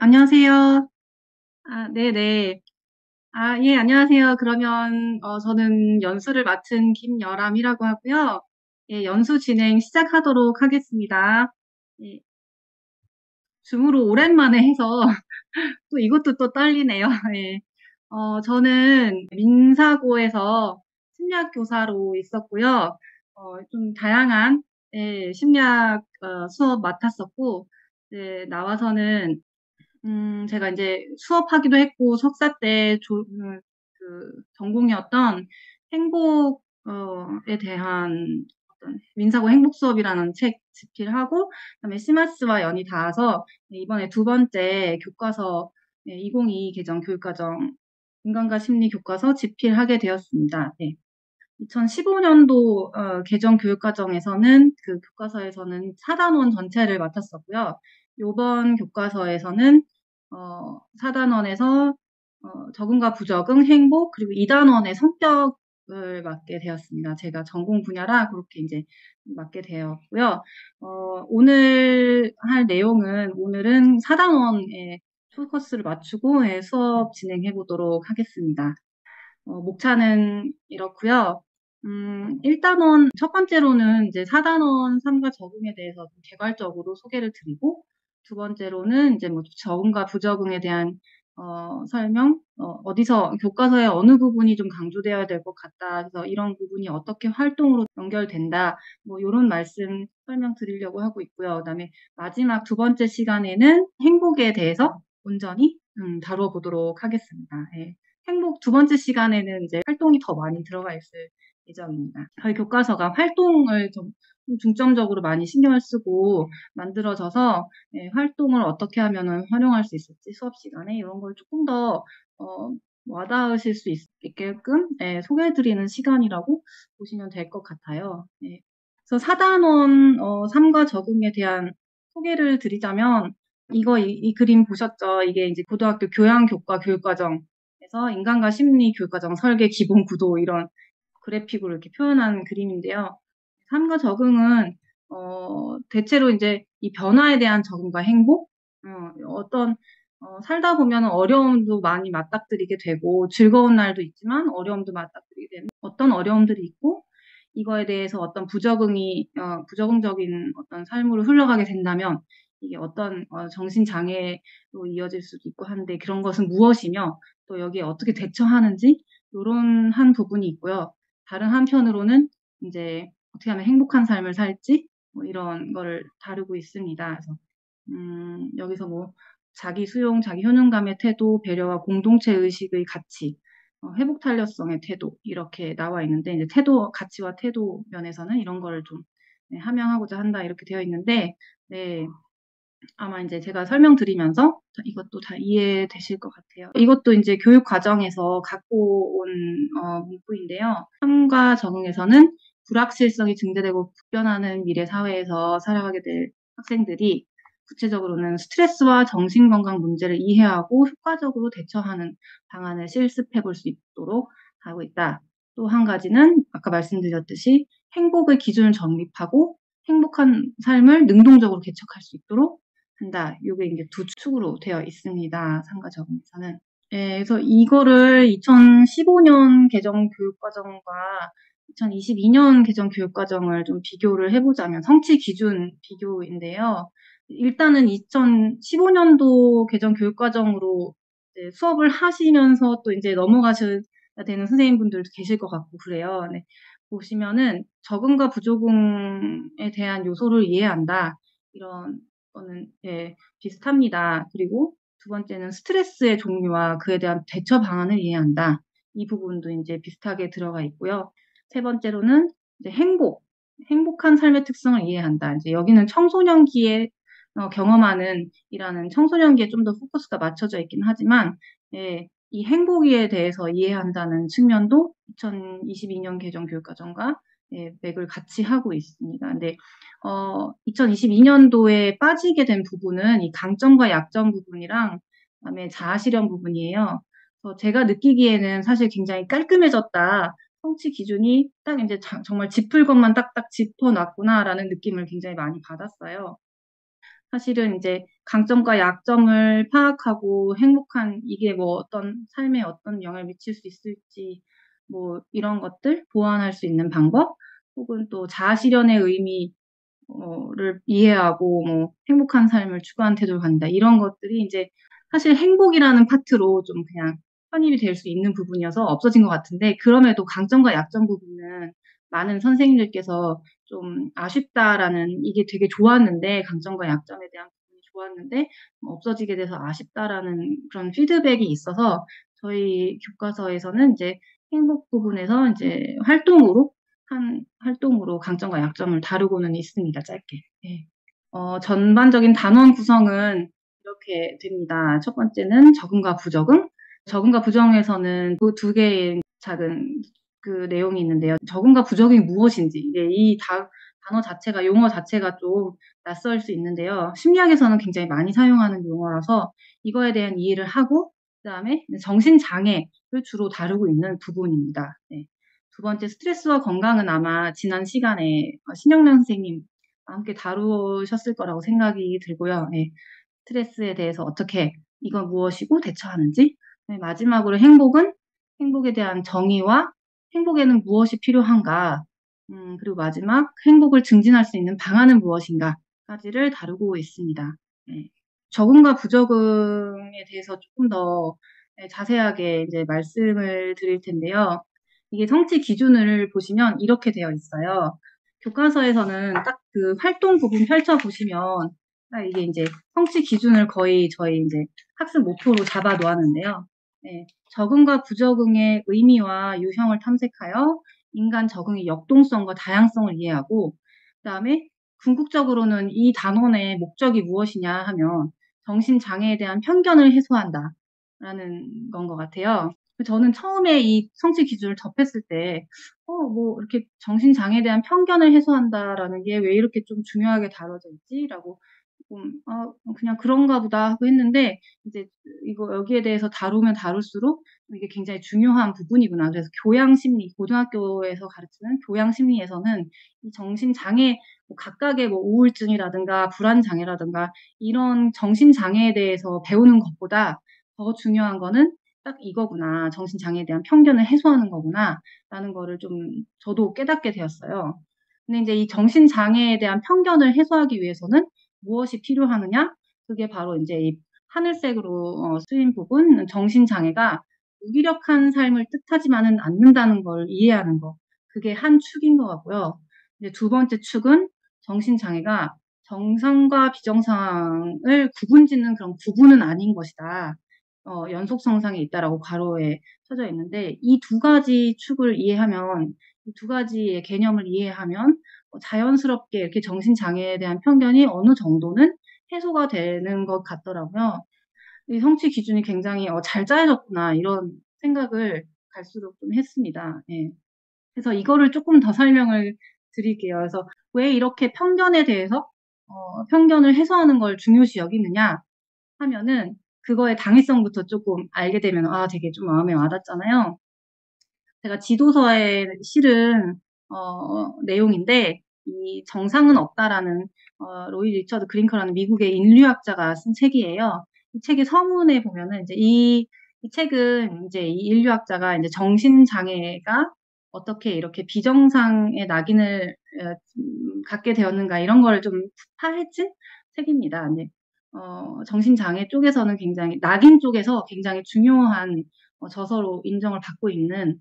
안녕하세요. 네네. 예, 안녕하세요. 그러면, 저는 연수를 맡은 김여람이라고 하고요. 예, 연수 진행 시작하도록 하겠습니다. 예, 줌으로 오랜만에 해서 또 이것도 또 떨리네요. 예. 저는 민사고에서 심리학 교사로 있었고요. 좀 다양한, 예, 심리학, 수업 맡았었고, 이제 나와서는 제가 이제 수업하기도 했고, 석사 때 전공이었던 행복에 대한 어떤 민사고 행복 수업이라는 책 집필하고, 그다음에 시마스와 연이 닿아서 이번에 두 번째 교과서 2022 개정 교육과정 인간과 심리 교과서 집필하게 되었습니다. 네. 2015년도 개정 교육과정에서는 그 교과서에서는 4단원 전체를 맡았었고요. 요번 교과서에서는 4단원에서 적응과 부적응, 행복, 그리고 2단원의 성격을 맡게 되었습니다. 제가 전공 분야라 그렇게 이제 맡게 되었고요. 오늘 할 내용은 오늘은 4단원의 포커스를 맞추고 수업 진행해 보도록 하겠습니다. 목차는 이렇고요. 1단원, 첫 번째로는 이제 4단원 3과 적응에 대해서 좀 개괄적으로 소개를 드리고, 두 번째로는 이제 뭐 적응과 부적응에 대한 설명, 어디서 교과서의 어느 부분이 좀 강조되어야 될 것 같다. 그래서 이런 부분이 어떻게 활동으로 연결된다. 뭐 이런 말씀 설명 드리려고 하고 있고요. 그다음에 마지막 두 번째 시간에는 행복에 대해서 온전히 다루어 보도록 하겠습니다. 예. 행복 두 번째 시간에는 이제 활동이 더 많이 들어가 있을 예정입니다. 저희 교과서가 활동을 좀 중점적으로 많이 신경을 쓰고 만들어져서 활동을 어떻게 하면은 활용할 수 있을지 수업 시간에 이런 걸 조금 더 와닿으실 수 있게끔 소개해드리는 시간이라고 보시면 될 것 같아요. 그래서 4단원 3과 적응에 대한 소개를 드리자면 이 그림 보셨죠? 이게 이제 고등학교 교양교과 교육과정에서 인간과 심리 교육과정 설계 기본 구도 이런 그래픽으로 이렇게 표현한 그림인데요. 삶과 적응은 대체로 이제 이 변화에 대한 적응과 행복, 어떤 살다 보면 어려움도 많이 맞닥뜨리게 되고 즐거운 날도 있지만 어려움도 맞닥뜨리게 되는 어떤 어려움들이 있고 이거에 대해서 어떤 부적응적인 어떤 삶으로 흘러가게 된다면 이게 어떤 정신 장애로 이어질 수도 있고 한데 그런 것은 무엇이며 또 여기에 어떻게 대처하는지 요런 한 부분이 있고요. 다른 한편으로는 이제 어떻게 하면 행복한 삶을 살지 뭐 이런 거를 다루고 있습니다. 그래서 여기서 뭐 자기 수용, 자기 효능감의 태도, 배려와 공동체 의식의 가치, 회복 탄력성의 태도 이렇게 나와 있는데 이제 가치와 태도 면에서는 이런 거를 좀 함양하고자 한다 이렇게 되어 있는데 네. 아마 이제 제가 설명드리면서 이것도 다 이해되실 것 같아요. 이것도 이제 교육 과정에서 갖고 온 문구인데요. 삶과 적응에서는 불확실성이 증대되고 급변하는 미래 사회에서 살아가게 될 학생들이 구체적으로는 스트레스와 정신건강 문제를 이해하고 효과적으로 대처하는 방안을 실습해 볼 수 있도록 하고 있다. 또 한 가지는 아까 말씀드렸듯이 행복의 기준을 정립하고 행복한 삶을 능동적으로 개척할 수 있도록 한다. 요게 이제 두 축으로 되어 있습니다. 상가 적응에서는. 그래서 이거를 2015년 개정 교육과정과 2022년 개정 교육과정을 좀 비교를 해보자면 성취 기준 비교인데요. 일단은 2015년도 개정 교육과정으로 수업을 하시면서 또 이제 넘어가셔야 되는 선생님분들도 계실 것 같고 그래요. 네. 보시면은 적응과 부적응에 대한 요소를 이해한다. 이런 거는 비슷합니다. 그리고 두 번째는 스트레스의 종류와 그에 대한 대처 방안을 이해한다. 이 부분도 이제 비슷하게 들어가 있고요. 세 번째로는 이제 행복한 삶의 특성을 이해한다. 이제 여기는 청소년기에 경험하는 이라는 청소년기에 좀 더 포커스가 맞춰져 있긴 하지만 이 행복에 대해서 이해한다는 측면도 2022년 개정 교육과정과 맥을 같이 하고 있습니다. 근데 2022년도에 빠지게 된 부분은 이 강점과 약점 부분이랑 그다음에 자아실현 부분이에요. 그래서 제가 느끼기에는 사실 굉장히 깔끔해졌다. 성취 기준이 딱 이제 정말 짚을 것만 딱딱 짚어놨구나라는 느낌을 굉장히 많이 받았어요. 사실은 이제 강점과 약점을 파악하고 행복한 이게 뭐 어떤 삶에 어떤 영향을 미칠 수 있을지 뭐 이런 것들 보완할 수 있는 방법 혹은 또 자아 실현의 의미 를 이해하고 뭐 행복한 삶을 추구하는 태도를 갖는다. 이런 것들이 인제 사실 행복이라는 파트로 좀 그냥 편입이 될 수 있는 부분이어서 없어진 것 같은데 그럼에도 강점과 약점 부분은 많은 선생님들께서 좀 "아쉽다."라는 이게 되게 좋았는데 강점과 약점에 대한 부분이 좋았는데 없어지게 돼서 아쉽다라는 그런 피드백이 있어서 저희 교과서에서는 인제 행복 부분에서 인제 한 활동으로 강점과 약점을 다루고는 있습니다, 짧게. 예. 전반적인 단원 구성은 이렇게 됩니다. 첫 번째는 적응과 부적응. 적응과 부정에서는 그 두 개의 작은 그 내용이 있는데요. 적응과 부적응이 무엇인지 이게 단어 자체가 용어 자체가 좀 낯설 수 있는데요. 심리학에서는 굉장히 많이 사용하는 용어라서 이거에 대한 이해를 하고 그다음에 정신 장애를 주로 다루고 있는 부분입니다. 네. 두 번째 스트레스와 건강은 아마 지난 시간에 신영란 선생님과 함께 다루셨을 거라고 생각이 들고요. 예. 스트레스에 대해서 어떻게 이건 무엇이고 대처하는지. 네, 마지막으로 행복에 대한 정의와 행복에는 무엇이 필요한가. 그리고 마지막 행복을 증진할 수 있는 방안은 무엇인가까지를 다루고 있습니다. 네. 적응과 부적응에 대해서 조금 더 자세하게 이제 말씀을 드릴 텐데요. 이게 성취 기준을 보시면 이렇게 되어 있어요. 교과서에서는 딱 그 활동 부분 펼쳐 보시면 딱 이게 인제 성취 기준을 거의 저희 인제 학습 목표로 잡아 놓았는데요. 예. 적응과 부적응의 의미와 유형을 탐색하여 인간 적응의 역동성과 다양성을 이해하고 그다음에 궁극적으로는 이 단원의 목적이 무엇이냐 하면 정신장애에 대한 편견을 해소한다라는 건 것 같아요. 저는 처음에 이 성취 기준을 접했을 때 뭐 이렇게 '정신장애에 대한 편견을 해소한다.'라는 게 '왜 이렇게 좀 중요하게 다뤄져 있지?'라고 쪼끔 '그냥 그런가 보다.' 하고 했는데 이제 이거 여기에 대해서 다루면 다룰수록 이게 굉장히 중요한 부분이구나. 그래서 교양심리 고등학교에서 가르치는 교양심리에서는 이 정신장애 뭐 각각의 뭐 우울증이라든가 불안장애라든가 이런 정신장애에 대해서 배우는 것보다 더 중요한 거는 딱 이거구나. '정신장애에 대한 편견을 해소하는 거구나.'라는 거를 좀 저도 깨닫게 되었어요. 근데 인제 이 정신장애에 대한 편견을 해소하기 위해서는 무엇이 필요하느냐? 그게 바로 인제 이 하늘색으로 쓰인 부분 정신장애가 무기력한 삶을 뜻하지만은 않는다는 걸 이해하는 거. 그게 한 축인 것 같고요. 이제 두 번째 축은 정신장애가 정상과 비정상을 구분짓는 그런 구분은 아닌 것이다. 연속성상에 있다라고 괄호에 쳐져 있는데 이 두 가지 축을 이해하면 이 두 가지의 개념을 이해하면 자연스럽게 이렇게 정신장애에 대한 편견이 어느 정도는 해소가 되는 것 같더라고요. 이 성취 기준이 굉장히 '잘 짜여졌구나.' 이런 생각을 갈수록 좀 했습니다. 예. 그래서 이거를 쪼끔 더 설명을 드릴게요. 그래서 왜 이렇게 편견에 대해서 편견을 해소하는 걸 중요시 여기느냐 하면은 그거의 당위성부터 쪼끔 알게 되면 되게 좀 마음에 와 닿잖아요. 제가 지도서에 실은 내용인데 이 정상은 없다라는 로이 리처드 그링커라는 미국의 인류학자가 쓴 책이에요. 이 책의 서문에 보면은 이제 이 책은 인제 이 인류학자가 인제 정신장애가 어떻게 이렇게 비정상의 낙인을 갖게 되었는가 이런 거를 좀 파헤친 책입니다. 네. 정신장애 쪽에서는 굉장히 낙인 쪽에서 굉장히 중요한 저서로 인정을 받고 있는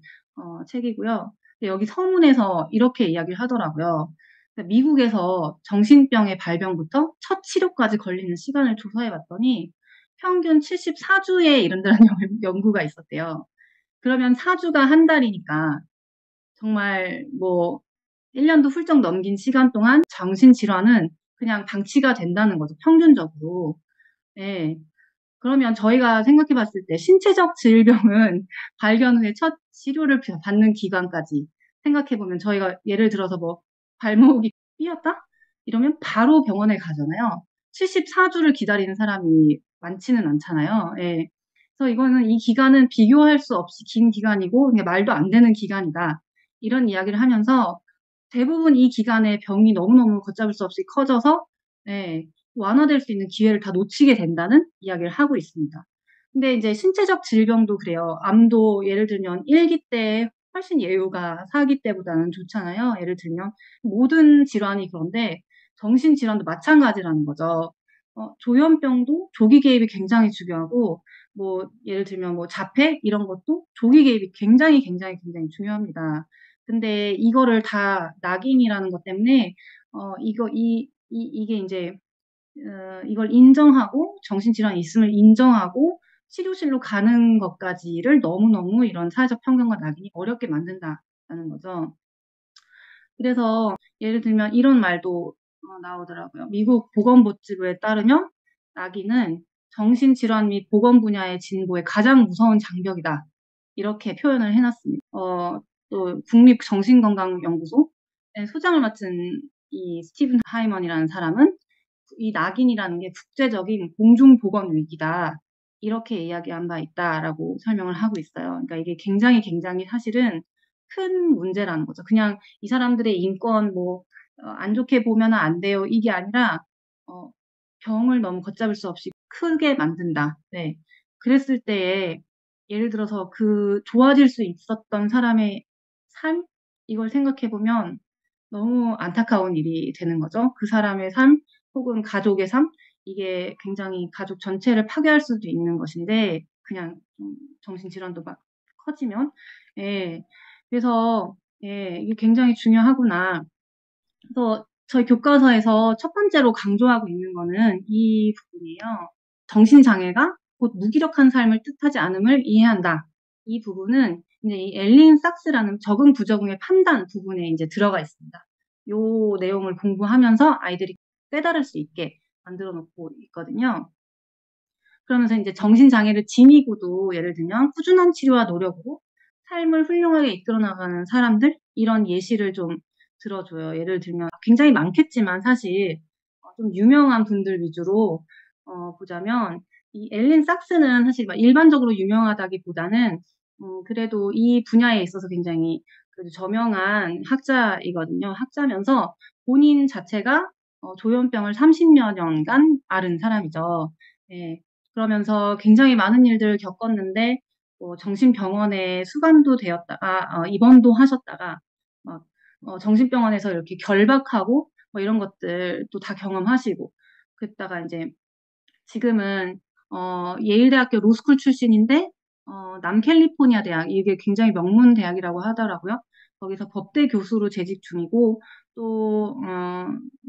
책이고요. 근데 여기 서문에서 이렇게 이야기를 하더라고요. 그러니까 미국에서 정신병의 발병부터 첫 치료까지 걸리는 시간을 조사해 봤더니 평균 74주에 이른다는 연구가 있었대요. 그러면 4주가 한 달이니까 정말 뭐 1 년도 훌쩍 넘긴 시간 동안 정신질환은 그냥 방치가 된다는 거죠, 평균적으로. 예. 그러면 저희가 생각해 봤을 때 신체적 질병은 발견 후에 첫 치료를 받는 기간까지 생각해 보면 저희가 예를 들어서 뭐 발목이 삐었다? 이러면 바로 병원에 가잖아요. 74주를 기다리는 사람이 많지는 않잖아요. 예. 그래서 이거는 이 기간은 비교할 수 없이 긴 기간이고 그냥 말도 안 되는 기간이다. 이런 이야기를 하면서 대부분 이 기간에 병이 너무너무 걷잡을 수 없이 커져서 예. 완화될 수 있는 기회를 다 놓치게 된다는 이야기를 하고 있습니다. 근데 이제 신체적 질병도 그래요. 암도 예를 들면 1기 때 훨씬 예후가 4기 때보다는 좋잖아요. 예를 들면 모든 질환이 그런데 정신질환도 마찬가지라는 거죠. 조현병도 조기 개입이 굉장히 중요하고 뭐 예를 들면 뭐 자폐 이런 것도 조기 개입이 굉장히 중요합니다. 근데 이거를 다 낙인이라는 것 때문에 이게 이제 이걸 인정하고 정신질환이 있음을 인정하고 치료실로 가는 것까지를 너무너무 이런 사회적 편견과 낙인이 어렵게 만든다는 거죠. 그래서 예를 들면 이런 말도 나오더라고요. 미국 보건복지부에 따르면 낙인은 정신질환 및 보건 분야의 진보의 가장 무서운 장벽이다. 이렇게 표현을 해놨습니다. 또 국립정신건강연구소의 소장을 맡은 이 스티븐 하이먼이라는 사람은 이 낙인이라는 게 국제적인 공중보건 위기다. 이렇게 이야기한 바 있다라고 설명을 하고 있어요. 그러니까 이게 굉장히 사실은 큰 문제라는 거죠. 그냥 이 사람들의 인권 안 좋게 보면 안 돼요. 이게 아니라 병을 너무 걷잡을 수 없이 크게 만든다. 네. 그랬을 때에 예를 들어서 그 좋아질 수 있었던 사람의 삶 이걸 생각해 보면 너무 안타까운 일이 되는 거죠. 그 사람의 삶 혹은 가족의 삶 이게 굉장히 가족 전체를 파괴할 수도 있는 것인데 그냥 좀 정신질환도 막 커지면 예. 그래서 예, 이게 굉장히 중요하구나. 그래서 저희 교과서에서 첫 번째로 강조하고 있는 거는 이 부분이에요. 정신장애가 곧 무기력한 삶을 뜻하지 않음을 이해한다. 이 부분은 이제 이 엘린 삭스라는 적응 부적응의 판단 부분에 이제 들어가 있습니다. 요 내용을 공부하면서 아이들이 깨달을 수 있게 만들어 놓고 있거든요. 그러면서 이제 정신장애를 지니고도 예를 들면 꾸준한 치료와 노력으로 삶을 훌륭하게 이끌어 나가는 사람들 이런 예시를 좀 들어줘요. 예를 들면 굉장히 많겠지만 사실 좀 유명한 분들 위주로 보자면 이 엘린 삭스는 사실 막 일반적으로 유명하다기보다는 그래도 이 분야에 있어서 굉장히 그래도 저명한 학자이거든요. 학자면서 본인 자체가 조현병을 30여 년간 앓은 사람이죠. 예. 그러면서 굉장히 많은 일들을 겪었는데 정신병원에 수감도 되었다가 입원도 하셨다가 막 정신병원에서 이렇게 결박하고 뭐 이런 것들도 다 경험하시고 그랬다가 이제 지금은 예일대학교 로스쿨 출신인데 남캘리포니아 대학 이게 굉장히 명문 대학이라고 하더라고요. 거기서 법대 교수로 재직 중이고 또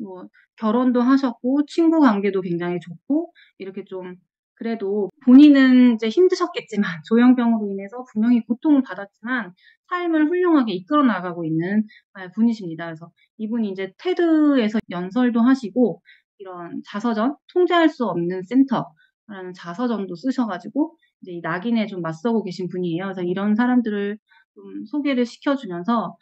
뭐 결혼도 하셨고 친구 관계도 굉장히 좋고 이렇게 좀 그래도 본인은 이제 힘드셨겠지만 조현병으로 인해서 분명히 고통을 받았지만 삶을 훌륭하게 이끌어 나가고 있는 분이십니다. 그래서 이분이 이제 테드에서 연설도 하시고 이런 자서전, 통제할 수 없는 센터라는 자서전도 쓰셔가지고 이제 이 낙인에 좀 맞서고 계신 분이에요. 그래서 이런 사람들을 좀 소개를 시켜주면서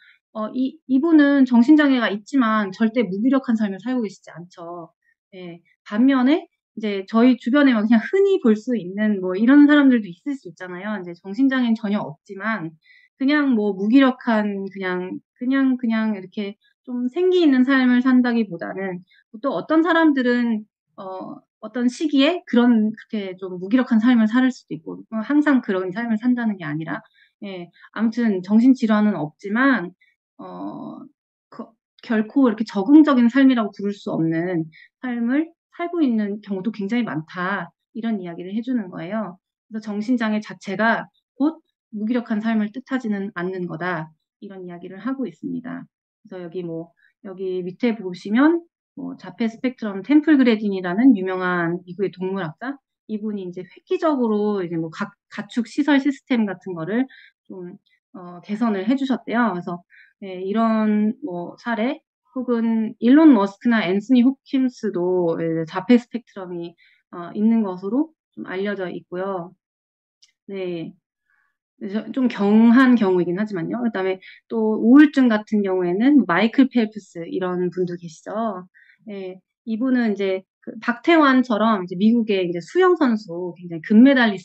이분은 정신장애가 있지만 절대 무기력한 삶을 살고 계시지 않죠. 예. 반면에 이제 저희 주변에 막 그냥 흔히 볼 수 있는 뭐 이런 사람들도 있을 수 있잖아요. 이제 정신장애는 전혀 없지만 그냥 뭐 무기력한 그냥 이렇게 좀 생기 있는 삶을 산다기보다는 또 어떤 사람들은 어떤 시기에 그렇게 좀 무기력한 삶을 살 수도 있고 항상 그런 삶을 산다는 게 아니라 예, 아무튼 정신질환은 없지만 어, 결코 이렇게 적응적인 삶이라고 부를 수 없는 삶을 살고 있는 경우도 굉장히 많다. 이런 이야기를 해주는 거예요. 그래서 정신장애 자체가 곧 무기력한 삶을 뜻하지는 않는 거다. 이런 이야기를 하고 있습니다. 그래서 여기 밑에 보시면 자폐 스펙트럼 템플 그레딘이라는 유명한 미국의 동물학자 이분이 이제 획기적으로 이제 가축 시설 시스템 같은 거를 좀 개선을 해주셨대요. 그래서 네, 이런 사례 혹은 일론 머스크나 앤서니 홉킨스도 자폐 스펙트럼이 있는 것으로 좀 알려져 있고요. 네. 좀 경한 경우이긴 하지만요. 그다음에 또 우울증 같은 경우에는 마이클 펠프스 이런 분도 계시죠. 예, 이분은 이제 그 박태환처럼 이제 미국의 이제 수영 선수 굉장히 금메달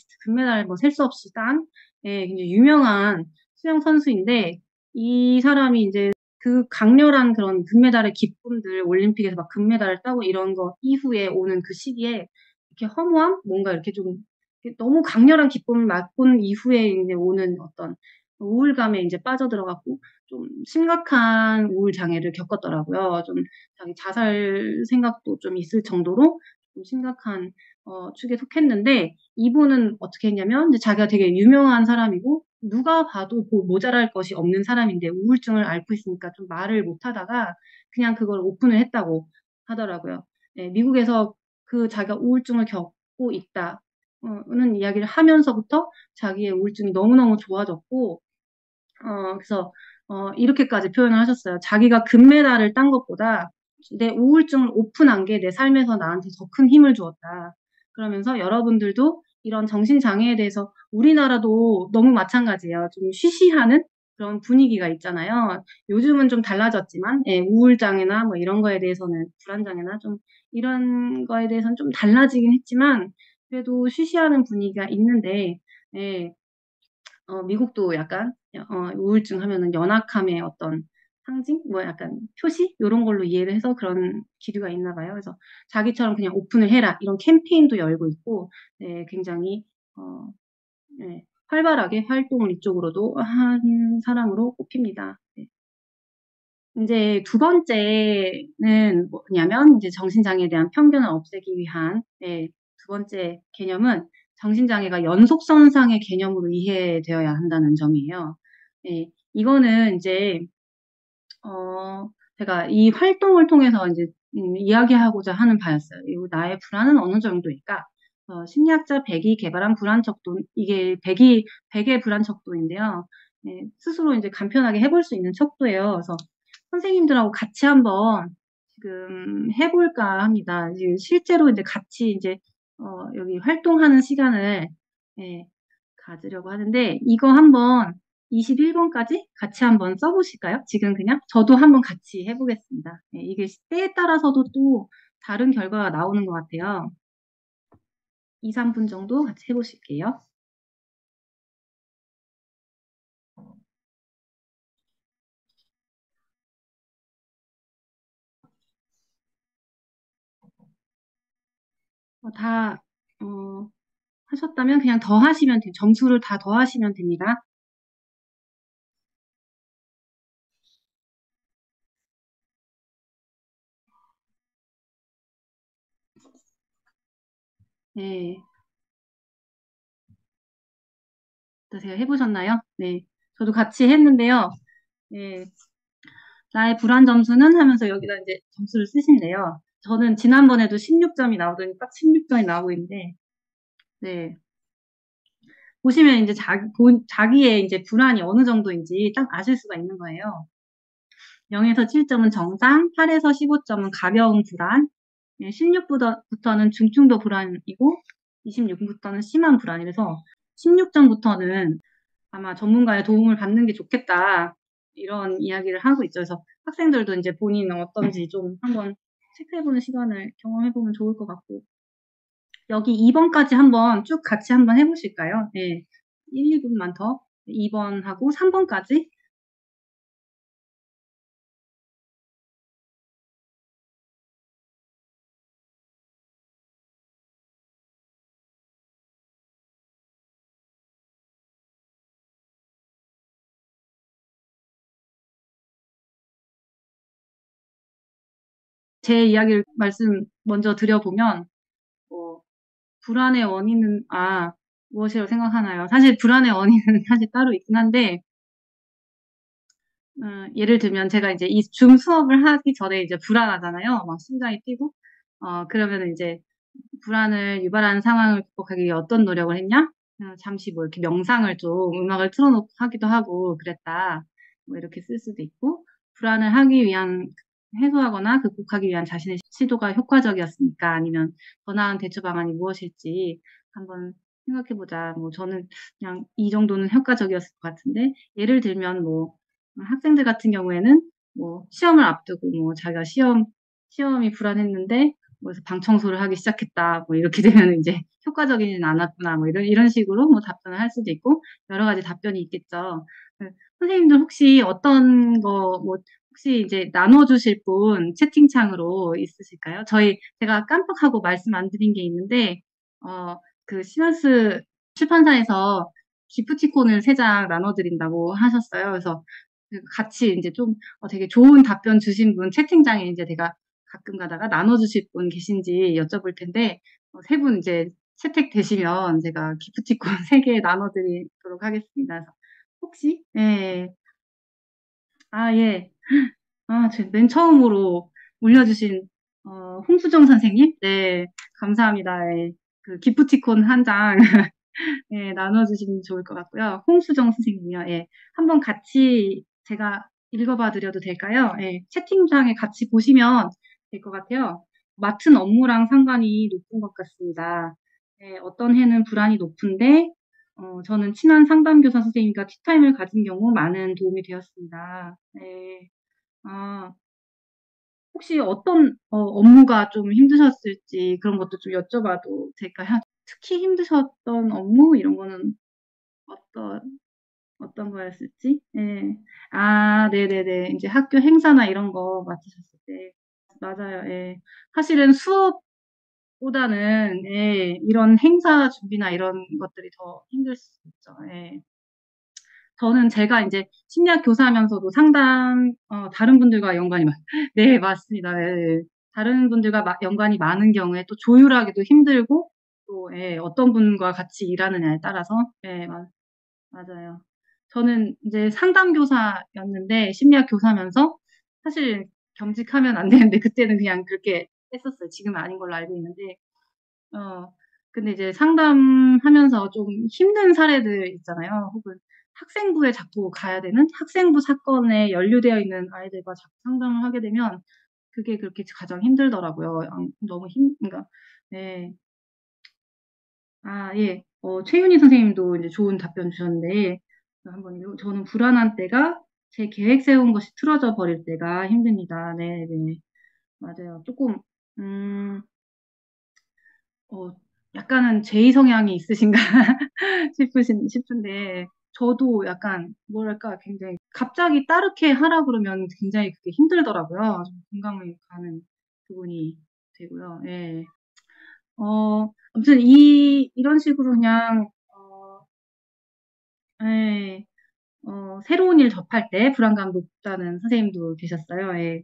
셀 수 없이 딴 굉장히 유명한 수영 선수인데 이 사람이 이제 그 강렬한 그런 금메달의 기쁨들, 올림픽에서 막 금메달을 따고 이런 거 이후에 오는 그 시기에 이렇게 허무함? 뭔가 이렇게 좀 너무 강렬한 기쁨을 맛본 이후에 이제 오는 어떤 우울감에 이제 빠져들어갖고 좀 심각한 우울 장애를 겪었더라고요. 좀 자기 자살 생각도 좀 있을 정도로 좀 심각한 축에 속했는데 이분은 어떻게 했냐면 이제 자기가 되게 유명한 사람이고 누가 봐도 모자랄 것이 없는 사람인데 우울증을 앓고 있으니까 좀 말을 못 하다가 그냥 그걸 오픈을 했다고 하더라고요. 네, 미국에서 그 자기가 우울증을 겪고 있다. 는 이야기를 하면서부터 자기의 우울증이 너무너무 좋아졌고, 그래서, 이렇게까지 표현을 하셨어요. 자기가 금메달을 딴 것보다 내 우울증을 오픈한 게 내 삶에서 나한테 더 큰 힘을 주었다. 그러면서 여러분들도 이런 정신장애에 대해서 우리나라도 너무 마찬가지예요. 좀 쉬쉬하는 그런 분위기가 있잖아요. 요즘은 좀 달라졌지만, 예, 우울장애나 뭐 이런 거에 대해서는, 불안장애나 좀 이런 거에 대해서는 좀 달라지긴 했지만, 그래도 쉬쉬하는 분위기가 있는데, 예, 미국도 약간, 우울증 하면은 연약함의 어떤 상징? 뭐 약간 표시? 요런 걸로 이해를 해서 그런 기류가 있나 봐요. 그래서 자기처럼 그냥 오픈을 해라. 이런 캠페인도 열고 있고, 네, 굉장히, 어, 네, 활발하게 활동을 이쪽으로도 한 사람으로 꼽힙니다. 네. 이제 두 번째는 뭐냐면, 이제 정신장애에 대한 편견을 없애기 위한, 네, 두 번째 개념은 정신장애가 연속선상의 개념으로 이해되어야 한다는 점이에요. 네, 이거는 이제, 제가 이 활동을 통해서 이제, 이야기하고자 하는 바였어요. 나의 불안은 어느 정도일까? 심리학자 백이 개발한 불안 척도, 이게 백의 불안 척도인데요. 네, 스스로 이제 간편하게 해볼 수 있는 척도예요. 그래서 선생님들하고 같이 한번 지금 해볼까 합니다. 지금 실제로 이제 같이 이제, 여기 활동하는 시간을, 예, 가지려고 하는데, 이거 한번 21번까지 같이 한번 써보실까요? 지금 그냥? 저도 한번 같이 해보겠습니다. 예, 이게 때에 따라서도 또 다른 결과가 나오는 것 같아요. 2, 3분 정도 같이 해보실게요. 다, 하셨다면 그냥 더 하시면 돼요. 점수를 다 더하시면 됩니다. 네. 어떠세요? 해보셨나요? 네. 저도 같이 했는데요. 네. 나의 불안 점수는 하면서 여기다 이제 점수를 쓰신대요. 저는 지난번에도 16점이 나오더니 딱 16점이 나오고 있는데, 네. 보시면 이제 자기의 이제 불안이 어느 정도인지 딱 아실 수가 있는 거예요. 0에서 7점은 정상, 8에서 15점은 가벼운 불안, 16부터는 중증도 불안이고, 26부터는 심한 불안이라서 16점부터는 아마 전문가의 도움을 받는 게 좋겠다. 이런 이야기를 하고 있죠. 그래서 학생들도 이제 본인은 어떤지 좀 한번 체크해보는 시간을 경험해보면 좋을 것 같고. 여기 2번까지 한번 쭉 같이 한번 해보실까요? 네. 1, 2분만 더. 2번하고 3번까지. 제 이야기를 말씀 먼저 드려보면, 뭐, 불안의 원인은, 무엇이라고 생각하나요? 사실 불안의 원인은 사실 따로 있긴 한데, 예를 들면 제가 이제 이 줌 수업을 하기 전에 이제 불안하잖아요. 막 심장이 뛰고. 그러면 이제 불안을 유발하는 상황을 극복하기 위해 어떤 노력을 했냐? 잠시 뭐 이렇게 명상을 좀 음악을 틀어놓고 하기도 하고 그랬다. 뭐 이렇게 쓸 수도 있고, 불안을 하기 위한, 해소하거나 극복하기 위한 자신의 시도가 효과적이었습니까? 아니면 더 나은 대처 방안이 무엇일지 한번 생각해보자. 뭐 저는 그냥 이 정도는 효과적이었을 것 같은데, 예를 들면 뭐 학생들 같은 경우에는 뭐 시험을 앞두고 뭐 자기가 시험이 불안했는데 그래서 방 청소를 하기 시작했다. 뭐 이렇게 되면 이제 효과적이진 않았구나. 뭐 이런 식으로 뭐 답변을 할 수도 있고 여러 가지 답변이 있겠죠. 선생님들 혹시 어떤 거 뭐 혹시 이제 나눠주실 분 채팅창으로 있으실까요? 제가 깜빡하고 말씀 안 드린 게 있는데, 그 시너스 출판사에서 기프티콘을 3장 나눠드린다고 하셨어요. 그래서 같이 이제 좀 되게 좋은 답변 주신 분 채팅창에 이제 제가 가끔 가다가 나눠주실 분 계신지 여쭤볼 텐데, 3분 이제 채택되시면 제가 기프티콘 3개 나눠드리도록 하겠습니다. 그래서 혹시, 예. 예. 제 맨 처음으로 올려주신, 홍수정 선생님? 네, 감사합니다. 예. 그 기프티콘 한 장, 예, 나눠주시면 좋을 것 같고요. 홍수정 선생님이요. 예. 한번 같이 제가 읽어봐 드려도 될까요? 예. 채팅창에 같이 보시면 될 것 같아요. 맡은 업무랑 상관이 높은 것 같습니다. 예, 어떤 해는 불안이 높은데, 저는 친한 상담교사 선생님과 티타임을 가진 경우 많은 도움이 되었습니다. 네. 아, 혹시 어떤 업무가 좀 힘드셨을지 그런 것도 좀 여쭤봐도 될까요? 특히 힘드셨던 업무 이런 거는 어떤 어떤 거였을지? 예. 네네네. 이제 학교 행사나 이런 거 맡으셨을 때. 맞아요. 예. 사실은 수업보다는 예, 이런 행사 준비나 이런 것들이 더 힘들 수 있죠. 예. 저는 제가 이제 심리학 교사하면서도 다른 분들과 연관이 네, 맞습니다. 네. 다른 분들과 연관이 많은 경우에 또 조율하기도 힘들고, 또, 예, 어떤 분과 같이 일하느냐에 따라서, 예, 맞아요. 저는 이제 상담교사였는데, 심리학 교사면서, 사실 겸직하면 안 되는데, 그때는 그냥 그렇게 했었어요. 지금은 아닌 걸로 알고 있는데, 어, 근데 이제 상담하면서 좀 힘든 사례들 있잖아요. 혹은 학생부에 자꾸 가야 되는 학생부 사건에 연루되어 있는 아이들과 자꾸 상담을 하게 되면 그게 그렇게 가장 힘들더라고요. 그러니까, 네. 예. 최윤희 선생님도 이제 좋은 답변 주셨는데, 저는 불안한 때가 제 계획 세운 것이 틀어져 버릴 때가 힘듭니다. 네, 네. 맞아요. 조금, 음, 어, 약간은 제이 성향이 있으신가 싶은데, 저도 약간, 뭐랄까, 굉장히, 갑자기 따르게 하라 그러면 굉장히 그게 힘들더라고요. 좀 공감이 가는 부분이 되고요. 예. 아무튼 이런 식으로 그냥, 예, 새로운 일 접할 때 불안감 높다는 선생님도 계셨어요. 예.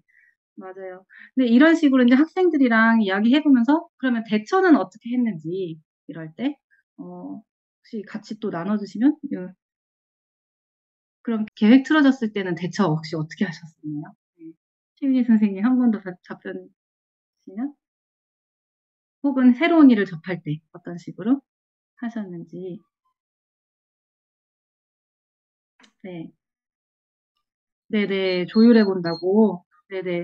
맞아요. 근데 이런 식으로 이제 학생들이랑 이야기해보면서 그러면 대처는 어떻게 했는지 이럴 때 혹시 같이 또 나눠주시면 그럼 계획 틀어졌을 때는 대처 혹시 어떻게 하셨었나요? 네. 최윤희 선생님 한 번 더 답변 주시면 혹은 새로운 일을 접할 때 어떤 식으로 하셨는지. 네. 네네. 조율해 본다고. 네네.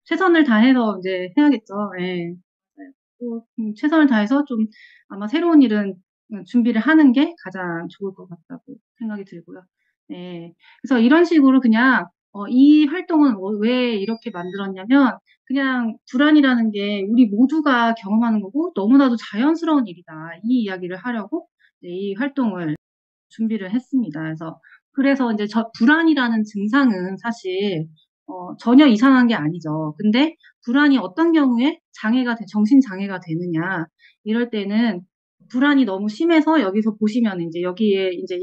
최선을 다해서 이제 해야겠죠. 예. 맞아요. 또 최선을 다해서 좀 아마 새로운 일은 준비를 하는 게 가장 좋을 것 같다고 생각이 들고요. 네. 그래서 이런 식으로 그냥 이 활동은 왜 이렇게 만들었냐면 그냥 불안이라는 게 우리 모두가 경험하는 거고 너무나도 자연스러운 일이다. 이 이야기를 하려고 이 활동을 준비를 했습니다. 그래서 이제 불안이라는 증상은 사실 전혀 이상한 게 아니죠. 근데 불안이 어떤 경우에 정신 장애가 되느냐 이럴 때는 불안이 너무 심해서 여기서 보시면 이제 여기에 이제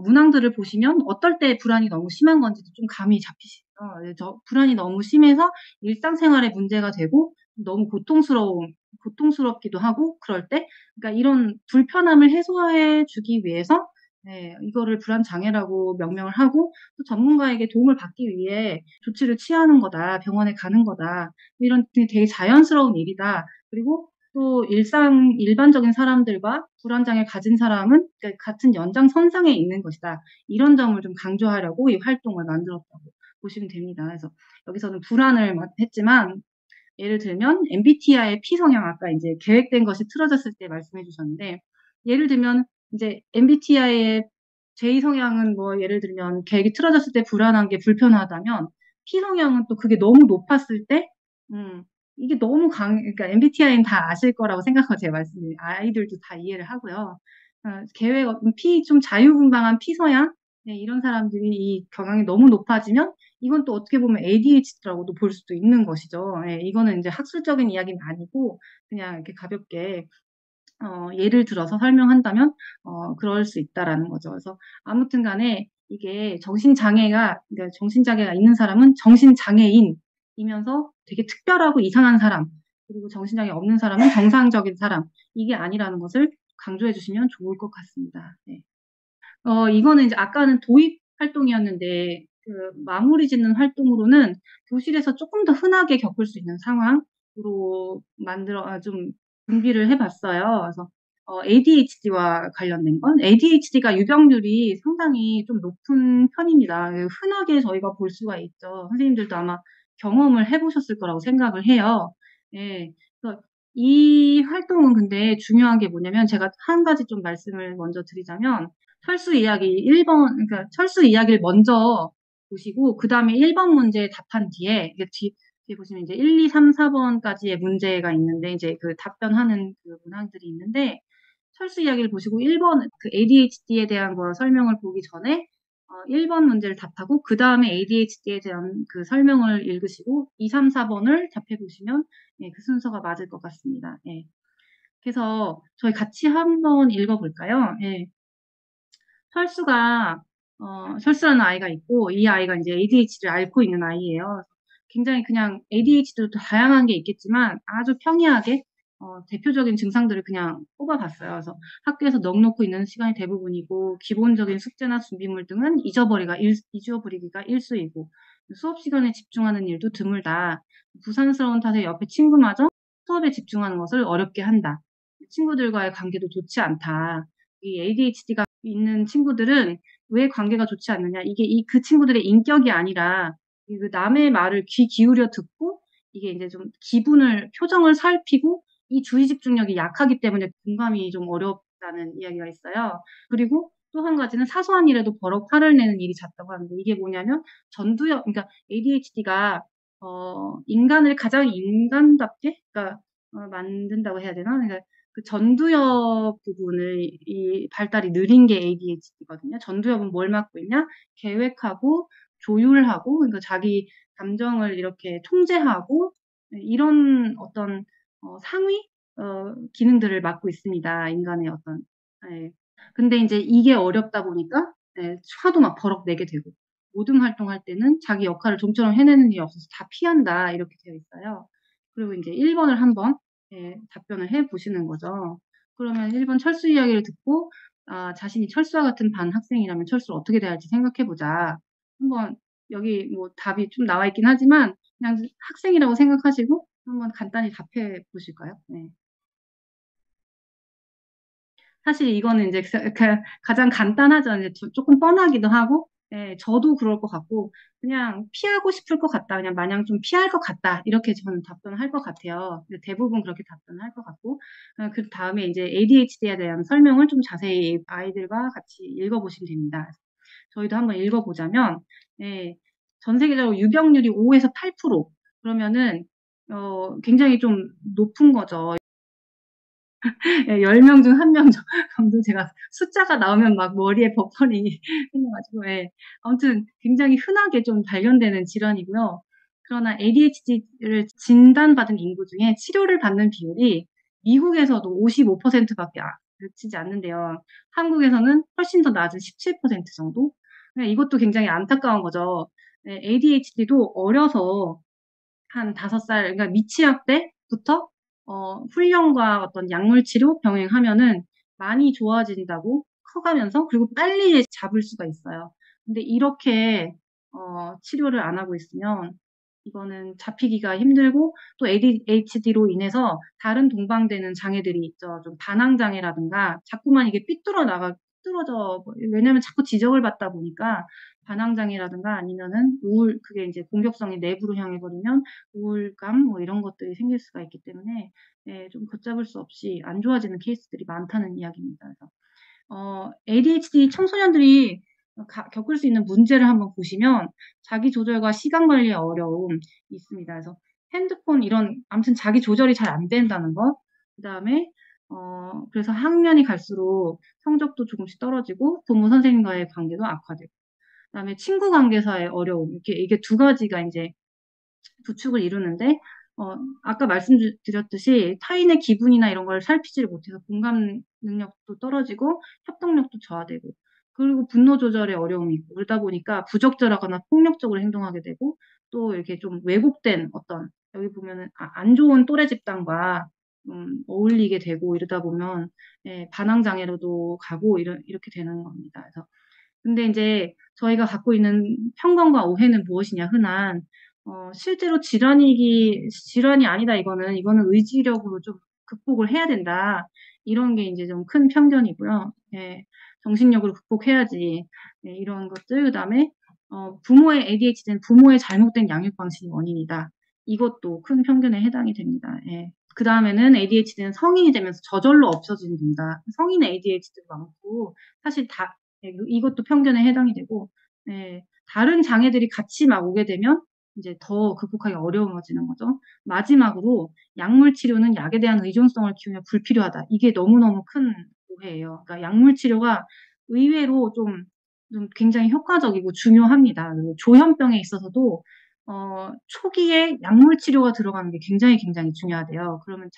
문항들을 보시면 어떨 때 불안이 너무 심한 건지도 좀 감이 잡히시죠. 불안이 너무 심해서 일상생활에 문제가 되고 너무 고통스럽기도 하고 그럴 때, 그러니까 이런 불편함을 해소해 주기 위해서 네, 이거를 불안 장애라고 명명을 하고 또 전문가에게 도움을 받기 위해 조치를 취하는 거다, 병원에 가는 거다, 이런 되게 자연스러운 일이다. 그리고 또 일반적인 사람들과 불안 장애 가진 사람은 같은 연장선상에 있는 것이다. 이런 점을 좀 강조하려고 이 활동을 만들었다고 보시면 됩니다. 그래서 여기서는 불안을 했지만 예를 들면 MBTI의 P성향 아까 이제 계획된 것이 틀어졌을 때 말씀해 주셨는데 예를 들면 이제 MBTI의 J 성향은 뭐 예를 들면 계획이 틀어졌을 때 불안한 게 불편하다면 P 성향은 또 그게 너무 높았을 때 이게 너무 그러니까 MBTI는 다 아실 거라고 생각하고 제가 아이들도 다 이해를 하고요. P 좀 자유분방한 P 성향 네, 이런 사람들이 이 경향이 너무 높아지면 이건 또 어떻게 보면 ADHD라고도 볼 수도 있는 것이죠. 예, 이거는 이제 학술적인 이야기는 아니고 그냥 이렇게 가볍게 예를 들어서 설명한다면 그럴 수 있다라는 거죠. 그래서 아무튼 간에 이게 그러니까 정신장애가 있는 사람은 정신장애인이면서 되게 특별하고 이상한 사람, 그리고 정신장애 없는 사람은 정상적인 사람, 이게 아니라는 것을 강조해 주시면 좋을 것 같습니다. 네. 이거는 이제 아까는 도입 활동이었는데 마무리 짓는 활동으로는 교실에서 조금 더 흔하게 겪을 수 있는 상황으로 좀 준비를 해 봤어요. 그래서 ADHD와 관련된 건 ADHD가 유병률이 상당히 좀 높은 편입니다. 흔하게 저희가 볼 수가 있죠. 선생님들도 아마 경험을 해 보셨을 거라고 생각을 해요. 예. 그래서 이 활동은 근데 중요한 게 뭐냐면 제가 한 가지 좀 말씀을 먼저 드리자면 철수 이야기 그러니까 철수 이야기를 먼저 보시고 그다음에 1번 문제 답한 뒤에 이게 뒤에 보시면 이제 1, 2, 3, 4번까지의 문제가 있는데 이제 그 답변하는 그 문항들이 있는데 철수 이야기를 보시고 1번 그 ADHD에 대한 거 설명을 보기 전에 1번 문제를 답하고 그다음에 ADHD에 대한 그 설명을 읽으시고 2, 3, 4번을 답해 보시면 예, 그 순서가 맞을 것 같습니다. 예. 그래서 저희 같이 한번 읽어 볼까요? 예. 철수라는 아이가 있고 이 아이가 이제 ADHD를 앓고 있는 아이예요. 굉장히 그냥 ADHD도 다양한 게 있겠지만 아주 평이하게 대표적인 증상들을 그냥 꼽아봤어요. 그래서 학교에서 넋 놓고 있는 시간이 대부분이고 기본적인 숙제나 준비물 등은 잊어버리기가 일수이고 수업 시간에 집중하는 일도 드물다. 부산스러운 탓에 옆에 친구마저 수업에 집중하는 것을 어렵게 한다. 친구들과의 관계도 좋지 않다. 이 ADHD가 있는 친구들은 왜 관계가 좋지 않느냐. 이게 그 친구들의 인격이 아니라 그 남의 말을 귀 기울여 듣고 이게 이제 좀 표정을 살피고 이 주의 집중력이 약하기 때문에 공감이 좀 어렵다는 이야기가 있어요. 그리고 또 한 가지는 사소한 일에도 버럭 화를 내는 일이 잦다고 하는데 이게 뭐냐면 그러니까 ADHD가 인간을 가장 인간답게 그러니까 만든다고 해야 되나? 그러니까 그 전두엽 부분을 이 발달이 느린 게 ADHD거든요. 전두엽은 뭘 맡고 있냐? 계획하고 조율하고 그러니까 자기 감정을 이렇게 통제하고 이런 어떤 상위 기능들을 맡고 있습니다. 인간의 어떤 예. 근데 인제 이게 어렵다 보니까 예, 화도 막 버럭 내게 되고 모든 활동할 때는 자기 역할을 좀처럼 해내는 일이 없어서 다 피한다 이렇게 되어 있어요. 그리고 인제 1번을 한번 예, 답변을 해 보시는 거죠. 그러면 1번 철수 이야기를 듣고 자신이 철수와 같은 반 학생이라면 철수를 어떻게 대할지 생각해 보자. 한번 여기 뭐 답이 좀 나와 있긴 하지만 그냥 학생이라고 생각하시고 한번 간단히 답해 보실까요? 네. 사실 이거는 이제 가장 간단하죠. 이제 조금 뻔하기도 하고, 예, 저도 그럴 것 같고, 그냥 피하고 싶을 것 같다. 그냥 마냥 좀 피할 것 같다. 이렇게 저는 답변을 할 것 같아요. 대부분 그렇게 답변을 할 것 같고, 그 다음에 이제 ADHD에 대한 설명을 좀 자세히 아이들과 같이 읽어보시면 됩니다. 저희도 한번 읽어보자면, 예, 전 세계적으로 유병률이 5에서 8%. 그러면은, 굉장히 좀 높은 거죠. 예, 10명 중 1명 정도 제가 숫자가 나오면 막 머리에 버퍼링이 생겨가지고, 예. 아무튼 굉장히 흔하게 좀 발견되는 질환이고요. 그러나 ADHD를 진단받은 인구 중에 치료를 받는 비율이 미국에서도 55%밖에 그치지 않는데요. 한국에서는 훨씬 더 낮은 17% 정도? 이것도 굉장히 안타까운 거죠. 예, ADHD도 어려서 한 5살, 그러니까 미취학 때부터 훈련과 어떤 약물 치료 병행하면은 많이 좋아진다고 커가면서 그리고 빨리 잡을 수가 있어요. 근데 이렇게 치료를 안 하고 있으면 이거는 잡히기가 힘들고 또 ADHD로 인해서 다른 동반되는 장애들이 있죠. 좀 반항 장애라든가 자꾸만 이게 삐뚤어져 왜냐면 자꾸 지적을 받다 보니까 반항 장애라든가 아니면은 그게 이제 공격성이 내부로 향해 버리면 우울감 뭐 이런 것들이 생길 수가 있기 때문에 예, 좀 걷잡을 수 없이 안 좋아지는 케이스들이 많다는 이야기입니다. 그래서 ADHD 청소년들이 겪을 수 있는 문제를 한번 보시면 자기 조절과 시간 관리의 어려움 있습니다. 그래서 핸드폰 아무튼 자기 조절이 잘 안 된다는 거. 그다음에 그래서 학년이 갈수록 성적도 조금씩 떨어지고 부모 선생님과의 관계도 악화되고 그다음에 친구 관계사의 어려움. 이게 두 가지가 이제 부축을 이루는데, 아까 말씀드렸듯이 타인의 기분이나 이런 걸 살피지를 못해서 공감 능력도 떨어지고 협동력도 저하되고, 그리고 분노 조절에 어려움이 있고, 그러다 보니까 부적절하거나 폭력적으로 행동하게 되고, 또 이렇게 좀 왜곡된 어떤, 여기 보면은 안 좋은 또래 집단과 어울리게 되고, 이러다 보면 예, 반항 장애로도 가고 이렇게 되는 겁니다. 그래서 근데 이제 저희가 갖고 있는 편견과 오해는 무엇이냐, 흔한 실제로 질환이 아니다, 이거는 의지력으로 좀 극복을 해야 된다, 이런 게 이제 좀 큰 편견이고요. 예, 정신력으로 극복해야지. 예, 이런 것들. 그다음에 부모의 ADHD는 부모의 잘못된 양육 방식이 원인이다. 이것도 큰 편견에 해당이 됩니다. 예. 그 다음에는 ADHD는 성인이 되면서 저절로 없어진다. 성인의 ADHD도 많고, 사실 예, 이것도 편견에 해당이 되고, 예, 다른 장애들이 같이 막 오게 되면 이제 더 극복하기 어려워지는 거죠. 마지막으로 약물 치료는 약에 대한 의존성을 키우며 불필요하다. 이게 너무너무 큰 오해예요. 그러니까 약물 치료가 의외로 좀 굉장히 효과적이고 중요합니다. 그리고 조현병에 있어서도 초기에 약물 치료가 들어가는 게 굉장히 중요하대요. 그러면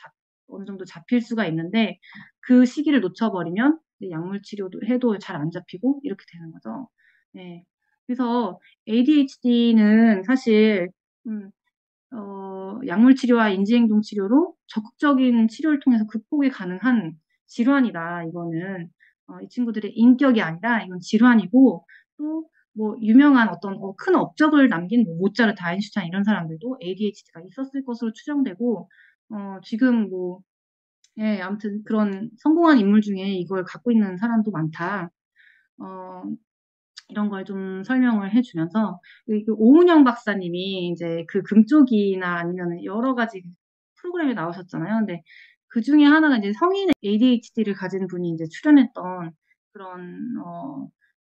어느 정도 잡힐 수가 있는데, 그 시기를 놓쳐버리면 약물 치료도 해도 잘 안 잡히고 이렇게 되는 거죠. 네. 그래서 ADHD는 사실 약물 치료와 인지행동 치료로 적극적인 치료를 통해서 극복이 가능한 질환이다. 이거는 이 친구들의 인격이 아니라 이건 질환이고, 또 뭐 유명한 어떤 큰 업적을 남긴 뭐 모차르트, 아인슈타인 이런 사람들도 ADHD가 있었을 것으로 추정되고, 지금 뭐 예, 아무튼 그런 성공한 인물 중에 이걸 갖고 있는 사람도 많다. 어, 이런 걸 좀 설명을 해주면서, 그 오은영 박사님이 이제 그 금쪽이나 아니면 여러 가지 프로그램에 나오셨잖아요. 근데 그 중에 하나가 이제 성인의 ADHD를 가진 분이 이제 출연했던 그런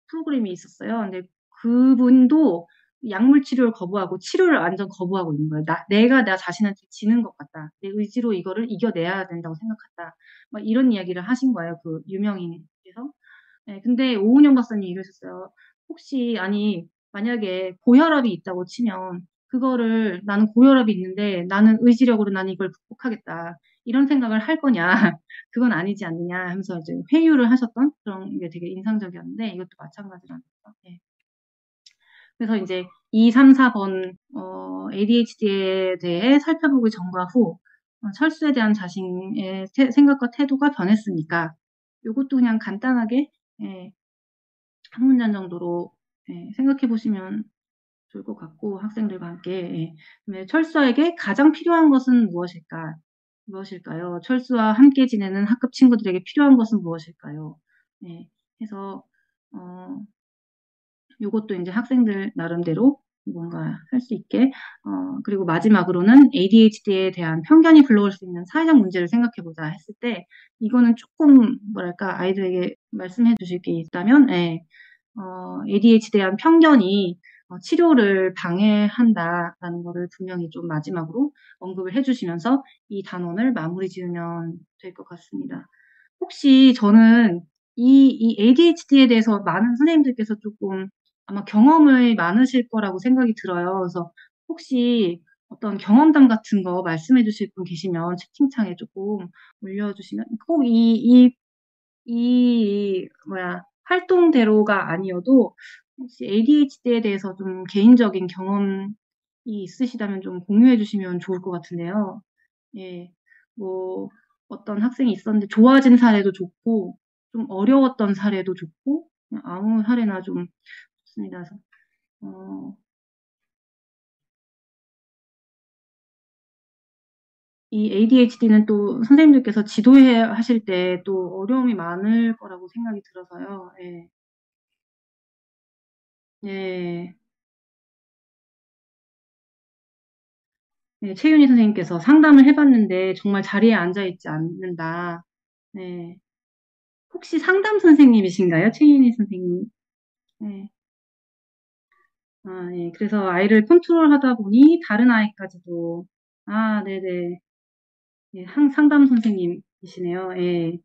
프로그램이 있었어요. 근데 그분도 약물 치료를 거부하고 치료를 완전 거부하고 있는 거예요. 내가 나 자신한테 지는 것 같다. 내 의지로 이거를 이겨내야 된다고 생각한다. 막 이런 이야기를 하신 거예요. 그 유명인께서. 네, 근데 오은영 박사님이 이러셨어요. 혹시, 아니, 만약에 고혈압이 있다고 치면, 그거를 나는 고혈압이 있는데 나는 의지력으로 난 이걸 극복하겠다, 이런 생각을 할 거냐? 그건 아니지 않느냐 하면서 이제 회유를 하셨던 그런 게 되게 인상적이었는데, 이것도 마찬가지라는 거죠. 네. 그래서 이제 2, 3, 4번 ADHD에 대해 살펴보기 전과 후 철수에 대한 자신의 생각과 태도가 변했으니까, 이것도 그냥 간단하게 예, 한 문장 정도로 예, 생각해 보시면 좋을 것 같고, 학생들과 함께. 예. 철수에게 가장 필요한 것은 무엇일까요? 철수와 함께 지내는 학급 친구들에게 필요한 것은 무엇일까요? 예. 해서 요것도 이제 학생들 나름대로 뭔가 할 수 있게, 그리고 마지막으로는 ADHD에 대한 편견이 불러올 수 있는 사회적 문제를 생각해보자 했을 때, 이거는 조금 뭐랄까 아이들에게 말씀해 주실 게 있다면, 예, ADHD에 대한 편견이 치료를 방해한다라는 거를 분명히 좀 마지막으로 언급을 해주시면서 이 단원을 마무리 지으면 될 것 같습니다. 혹시 저는 이 ADHD에 대해서 많은 선생님들께서 조금 아마 경험이 많으실 거라고 생각이 들어요. 그래서 혹시 어떤 경험담 같은 거 말씀해 주실 분 계시면 채팅창에 조금 올려주시면, 꼭 활동대로가 아니어도 혹시 ADHD에 대해서 좀 개인적인 경험이 있으시다면 좀 공유해 주시면 좋을 것 같은데요. 예, 뭐 어떤 학생이 있었는데 좋아진 사례도 좋고, 좀 어려웠던 사례도 좋고, 그냥 아무 사례나 좀 좋습니다. 그래서 이 ADHD는 또 선생님들께서 지도해 하실 때 또 어려움이 많을 거라고 생각이 들어서요. 예. 네. 네, 최윤희 선생님께서 상담을 해봤는데 정말 자리에 앉아있지 않는다. 네. 혹시 상담 선생님이신가요? 최윤희 선생님. 네. 아, 예. 그래서 아이를 컨트롤 하다 보니 다른 아이까지도, 아, 네네. 예, 상담 선생님이시네요. 예.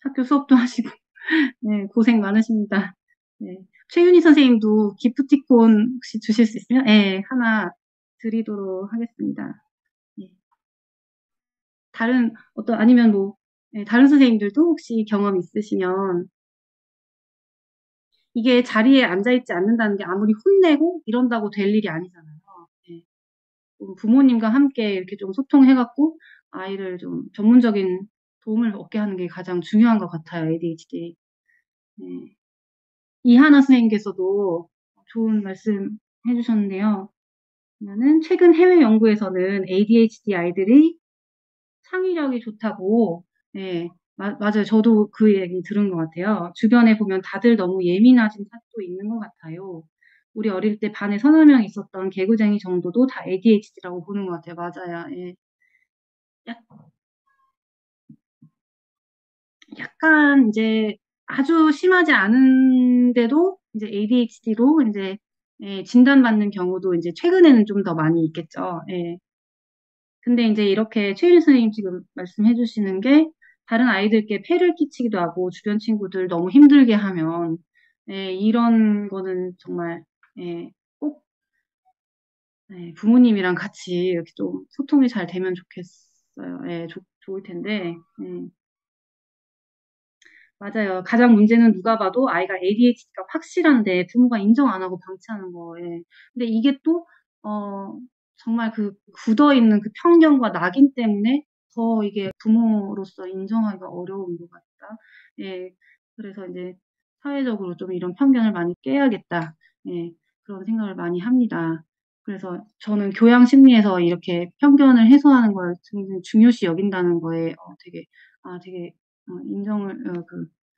학교 수업도 하시고, 네, 고생 많으십니다. 네. 최윤희 선생님도 기프티콘 혹시 주실 수 있으면, 예, 하나 드리도록 하겠습니다. 예. 아니면 뭐, 예, 다른 선생님들도 혹시 경험 있으시면, 이게 자리에 앉아있지 않는다는 게 아무리 혼내고 이런다고 될 일이 아니잖아요. 예. 부모님과 함께 이렇게 좀 소통해갖고 아이를 좀 전문적인 도움을 얻게 하는 게 가장 중요한 것 같아요, ADHD. 네. 이하나 선생님께서도 좋은 말씀 해주셨는데요. 그러면은 최근 해외 연구에서는 ADHD 아이들이 창의력이 좋다고, 예, 맞아요. 저도 그 얘기 들은 것 같아요. 주변에 보면 다들 너무 예민하신 탓도 있는 것 같아요. 우리 어릴 때 반에 서너 명 있었던 개구쟁이 정도도 다 ADHD라고 보는 것 같아요. 맞아요. 예. 약간 이제 아주 심하지 않은데도 이제 ADHD로 이제 예, 진단받는 경우도 이제 최근에는 좀 더 많이 있겠죠. 예. 근데 이제 이렇게 최윤 선생님 지금 말씀해 주시는 게 다른 아이들께 폐를 끼치기도 하고 주변 친구들 너무 힘들게 하면 예, 이런 거는 정말 예, 꼭 예, 부모님이랑 같이 이렇게 좀 소통이 잘 되면 좋겠어요. 예, 좋을 텐데. 맞아요. 가장 문제는 누가 봐도 아이가 ADHD가 확실한데 부모가 인정 안 하고 방치하는 거예요. 근데 이게 또, 정말 그 굳어있는 그 편견과 낙인 때문에 더 이게 부모로서 인정하기가 어려운 것 같다. 예. 그래서 이제 사회적으로 좀 이런 편견을 많이 깨야겠다. 예. 그런 생각을 많이 합니다. 그래서 저는 교양 심리에서 이렇게 편견을 해소하는 걸 굉장히 중요시 여긴다는 거에 되게 인정을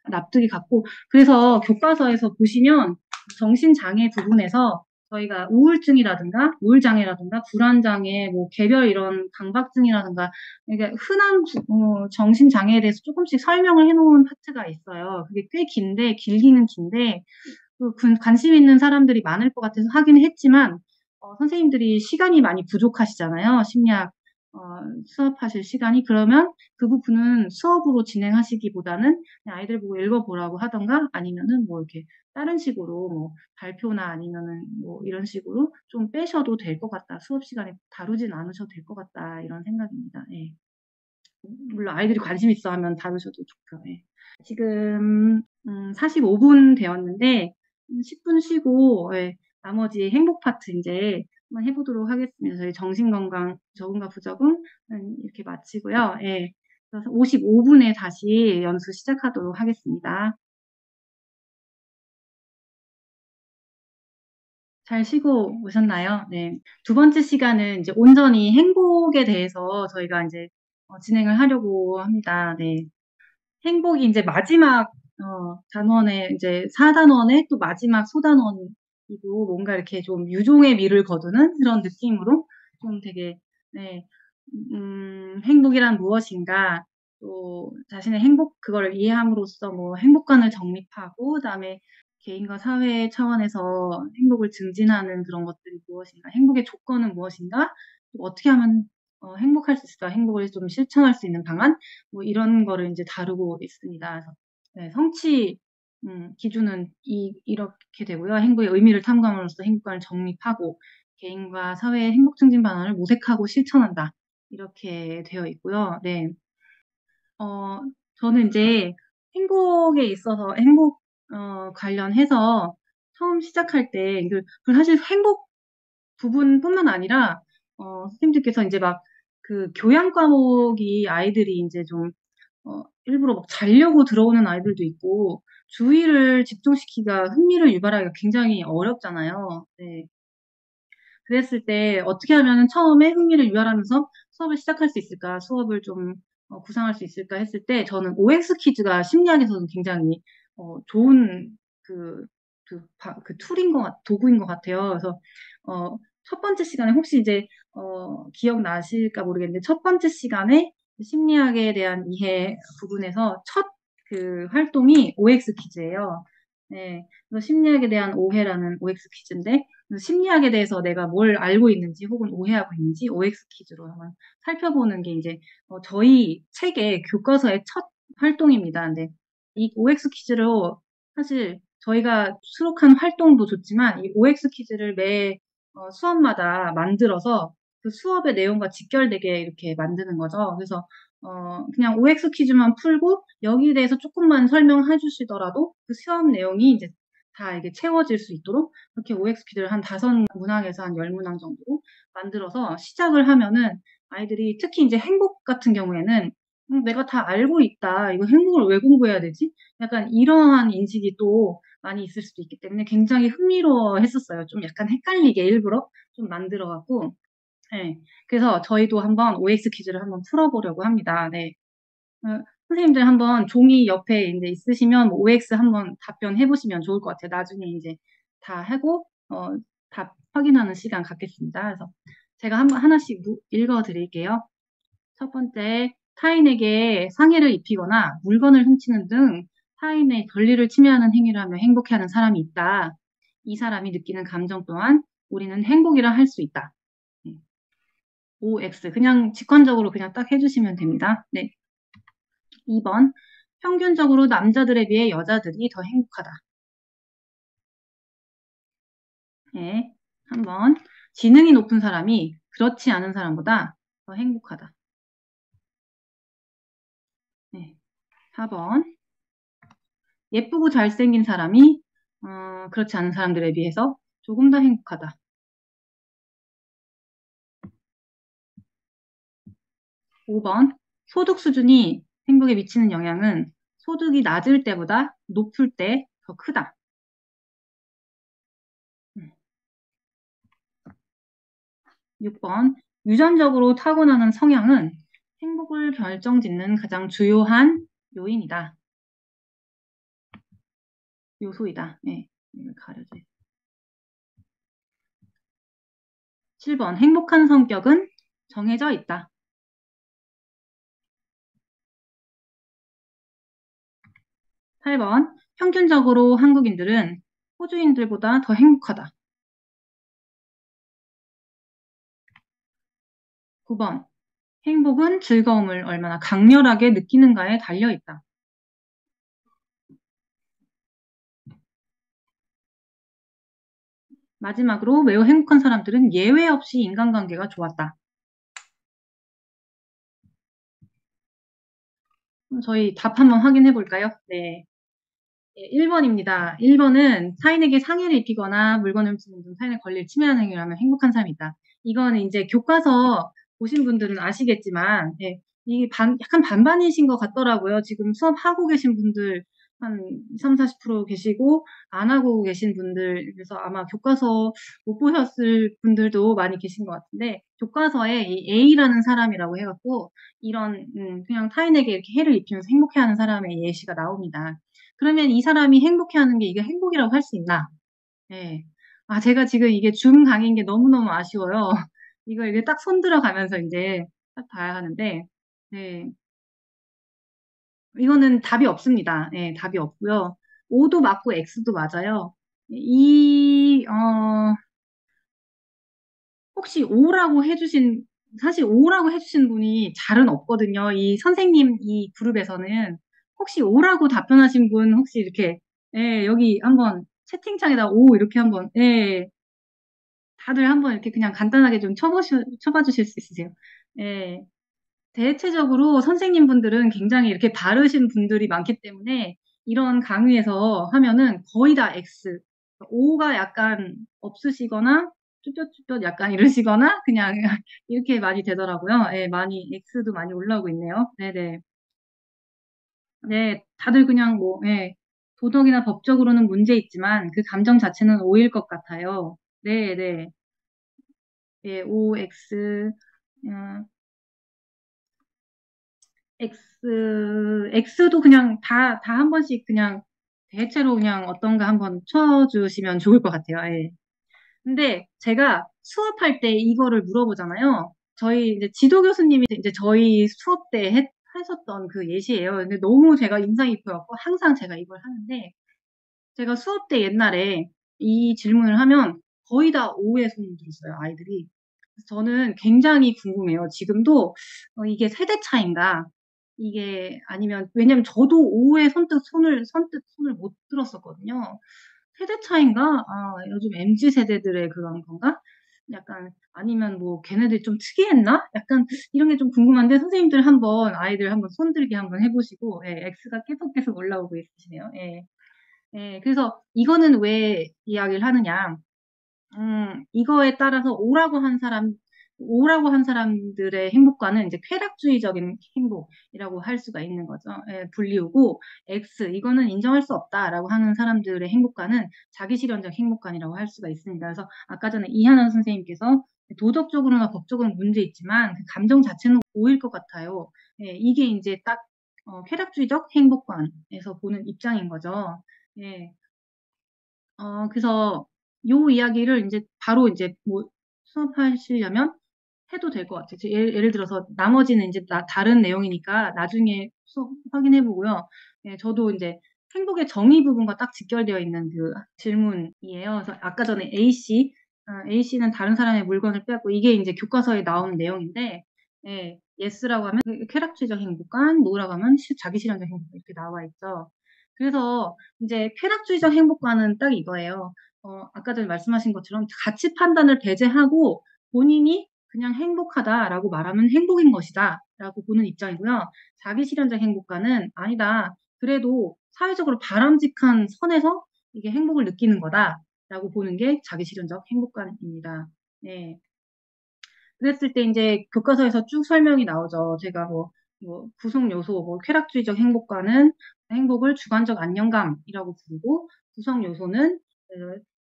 납득이 갔고 그래서 교과서에서 보시면 정신장애 부분에서 저희가 우울증이라든가 우울장애라든가 불안장애, 뭐 개별 이런 강박증이라든가 그러니까 흔한 정신장애에 대해서 조금씩 설명을 해놓은 파트가 있어요. 그게 꽤 긴데 길기는 긴데 관심 있는 사람들이 많을 것 같아서 하긴 했지만 선생님들이 시간이 많이 부족하시잖아요. 심리학 수업하실 시간이. 그러면 그 부분은 수업으로 진행하시기보다는 그냥 아이들 보고 읽어보라고 하던가 아니면은 뭐 이렇게 다른 식으로 뭐 발표나 아니면은 뭐 이런 식으로 좀 빼셔도 될 것 같다. 수업 시간에 다루진 않으셔도 될 것 같다. 이런 생각입니다. 예. 물론 아이들이 관심 있어 하면 다루셔도 좋고요. 예. 지금 45분 되었는데 10분 쉬고 예, 나머지 행복 파트 이제 한번 해보도록 하겠습니다. 저희 정신건강 적응과 부적응 이렇게 마치고요. 예, 그래서 55분에 다시 연수 시작하도록 하겠습니다. 잘 쉬고 오셨나요? 네. 두 번째 시간은 이제 온전히 행복에 대해서 저희가 이제 진행을 하려고 합니다. 네. 행복이 이제 마지막 단원의 이제 4단원의 또 마지막 소단원이고 뭔가 이렇게 좀 유종의 미를 거두는 그런 느낌으로 좀 되게 네, 행복이란 무엇인가 또 자신의 행복 그걸 이해함으로써 뭐 행복관을 정립하고 그다음에 개인과 사회 차원에서 행복을 증진하는 그런 것들이 무엇인가 행복의 조건은 무엇인가 또 어떻게 하면 행복할 수 있을까 행복을 좀 실천할 수 있는 방안 뭐 이런 거를 이제 다루고 있습니다. 그래서 네, 성취 기준은 이렇게 되고요. 행복의 의미를 탐구함으로써 행복관을 정립하고 개인과 사회의 행복 증진 방안을 모색하고 실천한다. 이렇게 되어 있고요. 네. 저는 이제 행복에 있어서 행복 관련해서 처음 시작할 때 그 사실 행복 부분뿐만 아니라 선생님들께서 이제 막 그 교양 과목이 아이들이 이제 좀 일부러 막 자려고 들어오는 아이들도 있고 주의를 집중시키기가 흥미를 유발하기가 굉장히 어렵잖아요. 네. 그랬을 때 어떻게 하면은 처음에 흥미를 유발하면서 수업을 시작할 수 있을까, 수업을 좀 구상할 수 있을까 했을 때 저는 OX 퀴즈가 심리학에서는 굉장히 좋은 그 툴인 도구인 것 같아요. 그래서 첫 번째 시간에 혹시 이제 기억나실까 모르겠는데 첫 번째 시간에 심리학에 대한 이해 부분에서 첫 그 활동이 OX 퀴즈예요. 네, 그래서 심리학에 대한 오해라는 OX 퀴즈인데 심리학에 대해서 내가 뭘 알고 있는지 혹은 오해하고 있는지 OX 퀴즈로 한번 살펴보는 게 이제 저희 책의 교과서의 첫 활동입니다. 근데 이 OX 퀴즈로 사실 저희가 수록한 활동도 좋지만 이 OX 퀴즈를 매 수업마다 만들어서 그 수업의 내용과 직결되게 이렇게 만드는 거죠. 그래서 그냥 OX 퀴즈만 풀고 여기에 대해서 조금만 설명해 주시더라도 그 수업 내용이 이제 다 이게 채워질 수 있도록 그렇게 OX 퀴즈를 한 5문항에서 한 10문항 정도로 만들어서 시작을 하면은 아이들이 특히 이제 행복 같은 경우에는 내가 다 알고 있다. 이거 행복을 왜 공부해야 되지? 약간 이러한 인식이 또 많이 있을 수도 있기 때문에 굉장히 흥미로워했었어요. 좀 약간 헷갈리게 일부러 좀 만들어 갖고. 네. 그래서 저희도 한번 OX 퀴즈를 한번 풀어보려고 합니다. 네. 선생님들 한번 종이 옆에 이제 있으시면 뭐 OX 한번 답변해 보시면 좋을 것 같아요. 나중에 이제 다 하고 답 확인하는 시간 갖겠습니다. 그래서 제가 한번 하나씩 읽어 드릴게요. 첫 번째, 타인에게 상해를 입히거나 물건을 훔치는 등 타인의 권리를 침해하는 행위를 하며 행복해하는 사람이 있다. 이 사람이 느끼는 감정 또한 우리는 행복이라 할 수 있다. OX 그냥 직관적으로 그냥 딱 해주시면 됩니다. 네. 2번 평균적으로 남자들에 비해 여자들이 더 행복하다. 네. 3번 지능이 높은 사람이 그렇지 않은 사람보다 더 행복하다. 네. 4번 예쁘고 잘생긴 사람이 그렇지 않은 사람들에 비해서 조금 더 행복하다. 5번 소득 수준이 행복에 미치는 영향은 소득이 낮을 때보다 높을 때 더 크다. 6번 유전적으로 타고나는 성향은 행복을 결정짓는 가장 주요한 요인이다. 요소이다. 네, 이걸 가려줘요. 7번 행복한 성격은 정해져 있다. 8번 평균적으로 한국인들은 호주인들보다 더 행복하다. 9번 행복은 즐거움을 얼마나 강렬하게 느끼는가에 달려있다. 마지막으로 매우 행복한 사람들은 예외 없이 인간관계가 좋았다. 저희 답 한번 확인해 볼까요? 네. 1번입니다. 1번은 타인에게 상해를 입히거나 물건을 훔치는 등 타인의 권리를 침해하는 행위를 하면 행복한 사람이 있다. 이거는 이제 교과서 보신 분들은 아시겠지만, 예, 이게 약간 반반이신 것 같더라고요. 지금 수업하고 계신 분들 한 3, 40% 계시고, 안 하고 계신 분들, 그래서 아마 교과서 못 보셨을 분들도 많이 계신 것 같은데, 교과서에 이 A라는 사람이라고 해갖고, 이런, 그냥 타인에게 이렇게 해를 입히면서 행복해하는 사람의 예시가 나옵니다. 그러면 이 사람이 행복해하는 게 이게 행복이라고 할 수 있나? 네. 아, 제가 지금 이게 줌 강의인 게 너무너무 아쉬워요. 이게 딱 손들어 가면서 이제 딱 봐야 하는데, 네. 이거는 답이 없습니다. 네, 답이 없고요. O도 맞고 X도 맞아요. 혹시 O라고 해주신, 사실 O라고 해주신 분이 잘은 없거든요. 이 선생님 이 그룹에서는. 혹시 O라고 답변하신 분 혹시 이렇게, 예, 여기 한번 채팅창에다 O 이렇게 한번, 예, 다들 한번 이렇게 그냥 간단하게 좀 쳐봐 주실 수 있으세요? 예. 대체적으로 선생님 분들은 굉장히 이렇게 바르신 분들이 많기 때문에 이런 강의에서 하면은 거의 다 X. O가 약간 없으시거나 쭈뼛쭈뼛 약간 이러시거나 그냥 이렇게 많이 되더라고요. 예, 많이 X도 많이 올라오고 있네요. 네네. 네, 다들 그냥 뭐, 예, 도덕이나 법적으로는 문제 있지만 그 감정 자체는 O일 것 같아요. 네, 네. 예, O, X, X도 그냥 다 한 번씩 그냥 대체로 그냥 어떤가 한번 쳐주시면 좋을 것 같아요. 예. 근데 제가 수업할 때 이거를 물어보잖아요. 저희 이제 지도 교수님이 이제 저희 수업 때 하셨던 그 예시예요. 근데 너무 제가 인상 깊어갖고 항상 제가 이걸 하는데 제가 수업 때 옛날에 이 질문을 하면 거의 다 O의 손을 들었어요, 아이들이. 그래서 저는 굉장히 궁금해요. 지금도 이게 세대 차인가? 이게 아니면 왜냐면 저도 오후에 선뜻 손을 못 들었었거든요. 세대 차이인가? 아 요즘 MZ 세대들의 그런 건가? 약간 아니면 뭐 '걔네들이 좀 특이했나?' 약간 이런 게 좀 궁금한데 선생님들 한번 아이들 한번 손들기 한번 해 보시고 예 X가 계속 올라오고 있으시네요. 예. 예. 그래서 이거는 왜 이야기를 하느냐. 이거에 따라서 오라고 한 사람들의 행복관은 이제 쾌락주의적인 행복이라고 할 수가 있는 거죠. 예, 불리우고 X 이거는 인정할 수 없다라고 하는 사람들의 행복관은 자기 실현적 행복관이라고 할 수가 있습니다. 그래서 아까 전에 이한원 선생님께서 도덕적으로나 법적으로는 문제 있지만 그 감정 자체는 오일 것 같아요. 예, 이게 이제 딱 쾌락주의적 행복관에서 보는 입장인 거죠. 예. 그래서 요 이야기를 인제 바로 인제 뭐 수업하시려면 해도 될 것 같아요. 예를 들어서 나머지는 인제 다른 내용이니까 나중에 수업 확인해 보고요. 예 저도 인제 행복의 정의 부분과 딱 직결되어 있는 그 질문이에요. 그래서 아까 전에 A씨는 다른 사람의 물건을 빼앗고 이게 인제 교과서에 나오는 내용인데 예 yes라고 하면 쾌락주의적 행복관, no라고 하면 자기 실현적 행복관 이렇게 나와 있죠. 그래서 인제 쾌락주의적 행복관은 딱 이거예요. 아까 전에 말씀하신 것처럼 가치 판단을 배제하고 본인이 그냥 '행복하다.'라고 말하면 '행복인 것이다.'라고 보는 입장이고요. 자기 실현적 행복관은 '아니다. 그래도 사회적으로 바람직한 선에서 이게 행복을 느끼는 거다.'라고 보는 게 자기 실현적 행복관입니다. 네. 그랬을 때 인제 교과서에서 쭉 설명이 나오죠. 제가 뭐 구성 요소 쾌락주의적 행복관은 행복을 주관적 안정감이라고 부르고 구성 요소는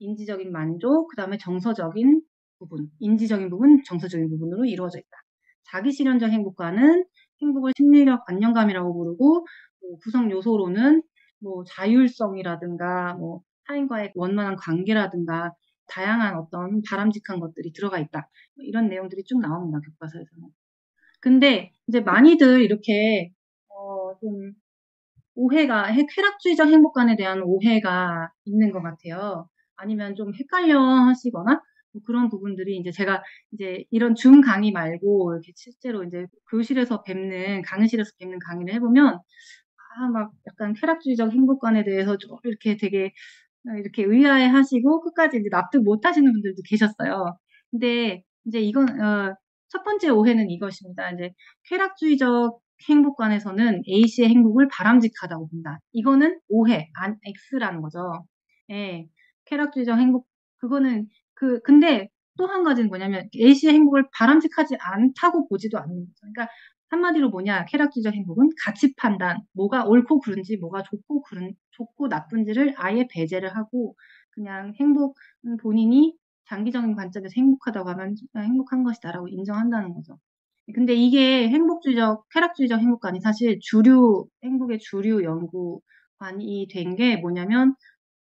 인지적인 만족 그다음에 정서적인 부분, 인지적인 부분, 정서적인 부분으로 이루어져 있다. 자기 실현적 행복관은 행복을 심리적 안정감이라고 부르고 구성 요소로는 뭐 자율성이라든가 뭐 타인과의 원만한 관계라든가 다양한 어떤 바람직한 것들이 들어가 있다. 이런 내용들이 쭉 나옵니다, 교과서에서는. 근데 이제 많이들 이렇게 좀 쾌락주의적 행복관에 대한 오해가 있는 것 같아요. 아니면 좀 헷갈려 하시거나 뭐 그런 부분들이 인제 제가 이제 이런 줌 강의 말고 이렇게 실제로 인제 강의실에서 뵙는 강의를 해 보면 막 약간 쾌락주의적 행복관에 대해서 좀 이렇게 되게 이렇게 의아해하시고 끝까지 인제 납득 못 하시는 분들도 계셨어요. 근데 인제 첫 번째 오해는 이것입니다. 인제 쾌락주의적 행복관에서는 A씨의 행복을 바람직하다고 본다. 이거는 오해, X라는 거죠. 예. 쾌락주의적 행복 그거는 근데 또 한 가지는 뭐냐면 A씨의 행복을 바람직하지 않다고 보지도 않는 거죠. 그러니까 한마디로 뭐냐 쾌락주의적 행복은 가치 판단, 뭐가 옳고 그른지 뭐가 좋고 나쁜지를 아예 배제를 하고 그냥 행복은 본인이 장기적인 관점에서 행복하다고 하면 행복한 것이다라고 인정한다는 거죠. 근데 이게 쾌락주의적 행복관이 사실 행복의 주류 연구관이 된 게 뭐냐면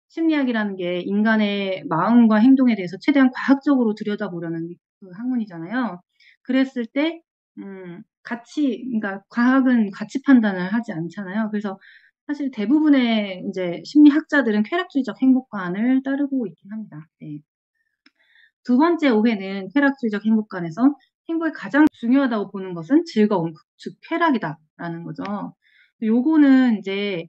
심리학이라는 게 인간의 마음과 행동에 대해서 최대한 과학적으로 들여다보려는 그 학문이잖아요. 그랬을 때 그러니까 과학은 가치 판단을 하지 않잖아요. 그래서 사실 대부분의 인제 심리학자들은 쾌락주의적 행복관을 따르고 있긴 합니다. 네. 두 번째 오해는 쾌락주의적 행복관에서 행복이 가장 중요하다고 보는 것은 즐거움, 즉 쾌락이다라는 거죠. 요거는 인제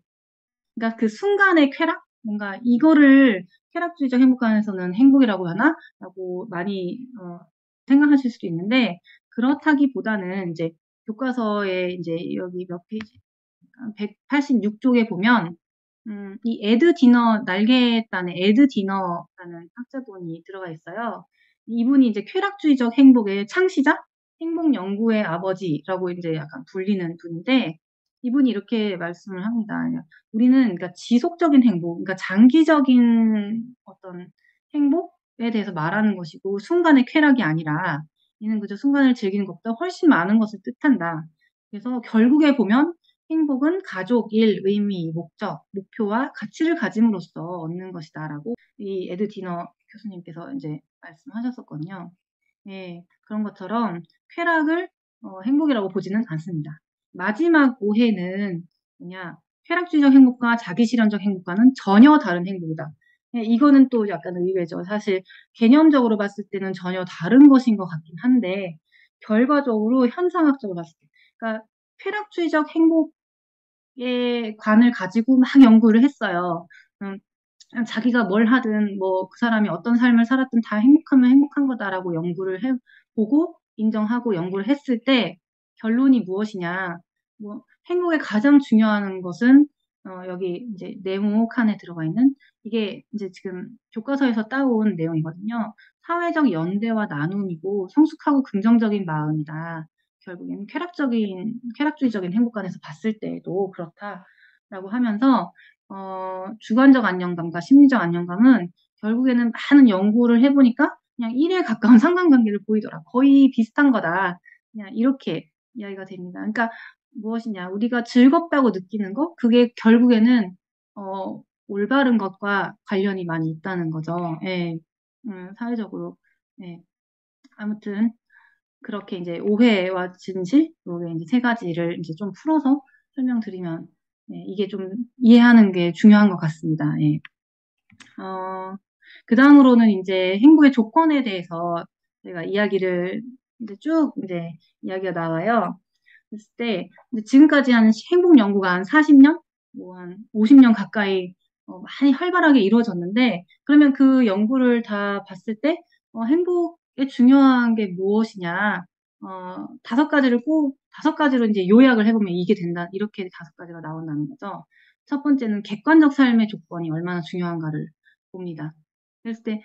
그러니까 그 순간의 쾌락? 뭔가 이거를 쾌락주의적 행복관에서는 행복이라고 하나?라고 많이 생각하실 수도 있는데 그렇다기보다는 인제 교과서에 인제 여기 몇 페이지 186쪽에 보면 이 날개단의 에드 디너라는 학자분이 들어가 있어요. 이분이 이제 쾌락주의적 행복의 창시자, 행복 연구의 아버지라고 인제 약간 불리는 분인데 이분이 이렇게 말씀을 합니다. 우리는 그러니까 지속적인 행복, 그러니까 장기적인 어떤 행복에 대해서 말하는 것이고 순간의 쾌락이 아니라 이는 그저 순간을 즐기는 것보다 훨씬 많은 것을 뜻한다. 그래서 결국에 보면 행복은 가족, 일, 의미, 목적, 목표와 가치를 가짐으로써 얻는 것이다라고 이 에드 디너 교수님께서 인제 말씀하셨었거든요. 예. 그런 것처럼 쾌락을 행복이라고 보지는 않습니다. 마지막 오해는 뭐냐 쾌락주의적 행복과 자기 실현적 행복과는 전혀 다른 행복이다. 예 이거는 또 약간 의외죠. 사실 개념적으로 봤을 때는 전혀 다른 것인 것 같긴 한데 결과적으로 현상학적으로 봤을 때 그러니까 쾌락주의적 행복의 관을 가지고 막 연구를 했어요. 자기가 뭘 하든 뭐 그 사람이 어떤 삶을 살았든 다 행복하면 행복한 거다라고 연구를 해보고 인정하고 연구를 했을 때 결론이 무엇이냐? 뭐 행복의 가장 중요한 것은 여기 이제 네모 칸에 들어가 있는 이게 이제 지금 교과서에서 따온 내용이거든요. 사회적 연대와 나눔이고 성숙하고 긍정적인 마음이다. 결국에는 쾌락주의적인 행복관에서 봤을 때에도 그렇다라고 하면서 주관적 안정감과 심리적 안정감은 결국에는 많은 연구를 해보니까 그냥 1에 가까운 상관관계를 보이더라. 거의 비슷한 거다. 그냥 이렇게 이야기가 됩니다. 그러니까 무엇이냐. 우리가 즐겁다고 느끼는 거, 그게 결국에는, 올바른 것과 관련이 많이 있다는 거죠. 예, 사회적으로. 예. 아무튼, 그렇게 이제 오해와 진실, 요게 이제 세 가지를 이제 좀 풀어서 설명드리면, 예, 이게 좀 이해하는 게 중요한 것 같습니다. 예. 그 다음으로는 이제 행복의 조건에 대해서 제가 이야기를 이제 쭉 이제 이야기가 나와요. 그랬을 때 지금까지 한 행복 연구가 한 40년, 뭐 한 50년 가까이 많이 활발하게 이루어졌는데 그러면 그 연구를 다 봤을 때 행복의 중요한 게 무엇이냐? 다섯 가지로 이제 요약을 해보면 이게 된다. 이렇게 다섯 가지가 나온다는 거죠. 첫 번째는 객관적 삶의 조건이 얼마나 중요한가를 봅니다. 그랬을 때,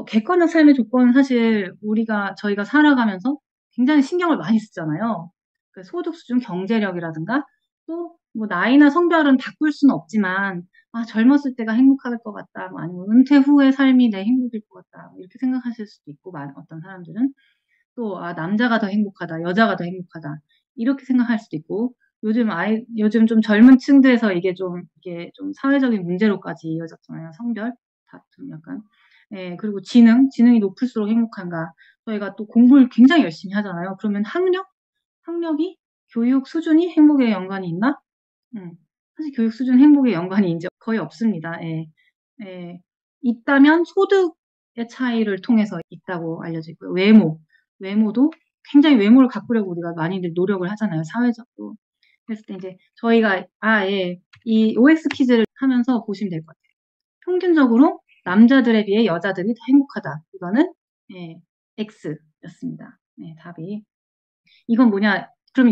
객관적 삶의 조건은 사실 저희가 살아가면서 굉장히 신경을 많이 쓰잖아요. 그 소득 수준, 경제력이라든가, 또, 뭐, 나이나 성별은 바꿀 수는 없지만, 젊었을 때가 행복할 것 같다, 뭐 아니면 은퇴 후의 삶이 내 행복일 것 같다, 뭐 이렇게 생각하실 수도 있고, 어떤 사람들은. 또, 남자가 더 행복하다, 여자가 더 행복하다, 이렇게 생각할 수도 있고, 요즘 좀 젊은 층들에서 이게 좀 사회적인 문제로까지 이어졌잖아요. 성별 다툼 약간. 예, 그리고 지능이 높을수록 행복한가. 저희가 또 공부를 굉장히 열심히 하잖아요. 그러면 학력이 교육 수준이 행복에 연관이 있나? 사실 교육 수준 행복에 연관이 이제 거의 없습니다. 예, 예. 있다면 소득의 차이를 통해서 있다고 알려져 있고요. 외모도 굉장히 외모를 가꾸려고 우리가 많이들 노력을 하잖아요. 사회적으로. 그랬을 때 이제 저희가 예, 이 OX 퀴즈를 하면서 보시면 될 것 같아요. 평균적으로 남자들에 비해 여자들이 더 행복하다. 이거는 예, X였습니다. 네, 답이. 이건 뭐냐? 그럼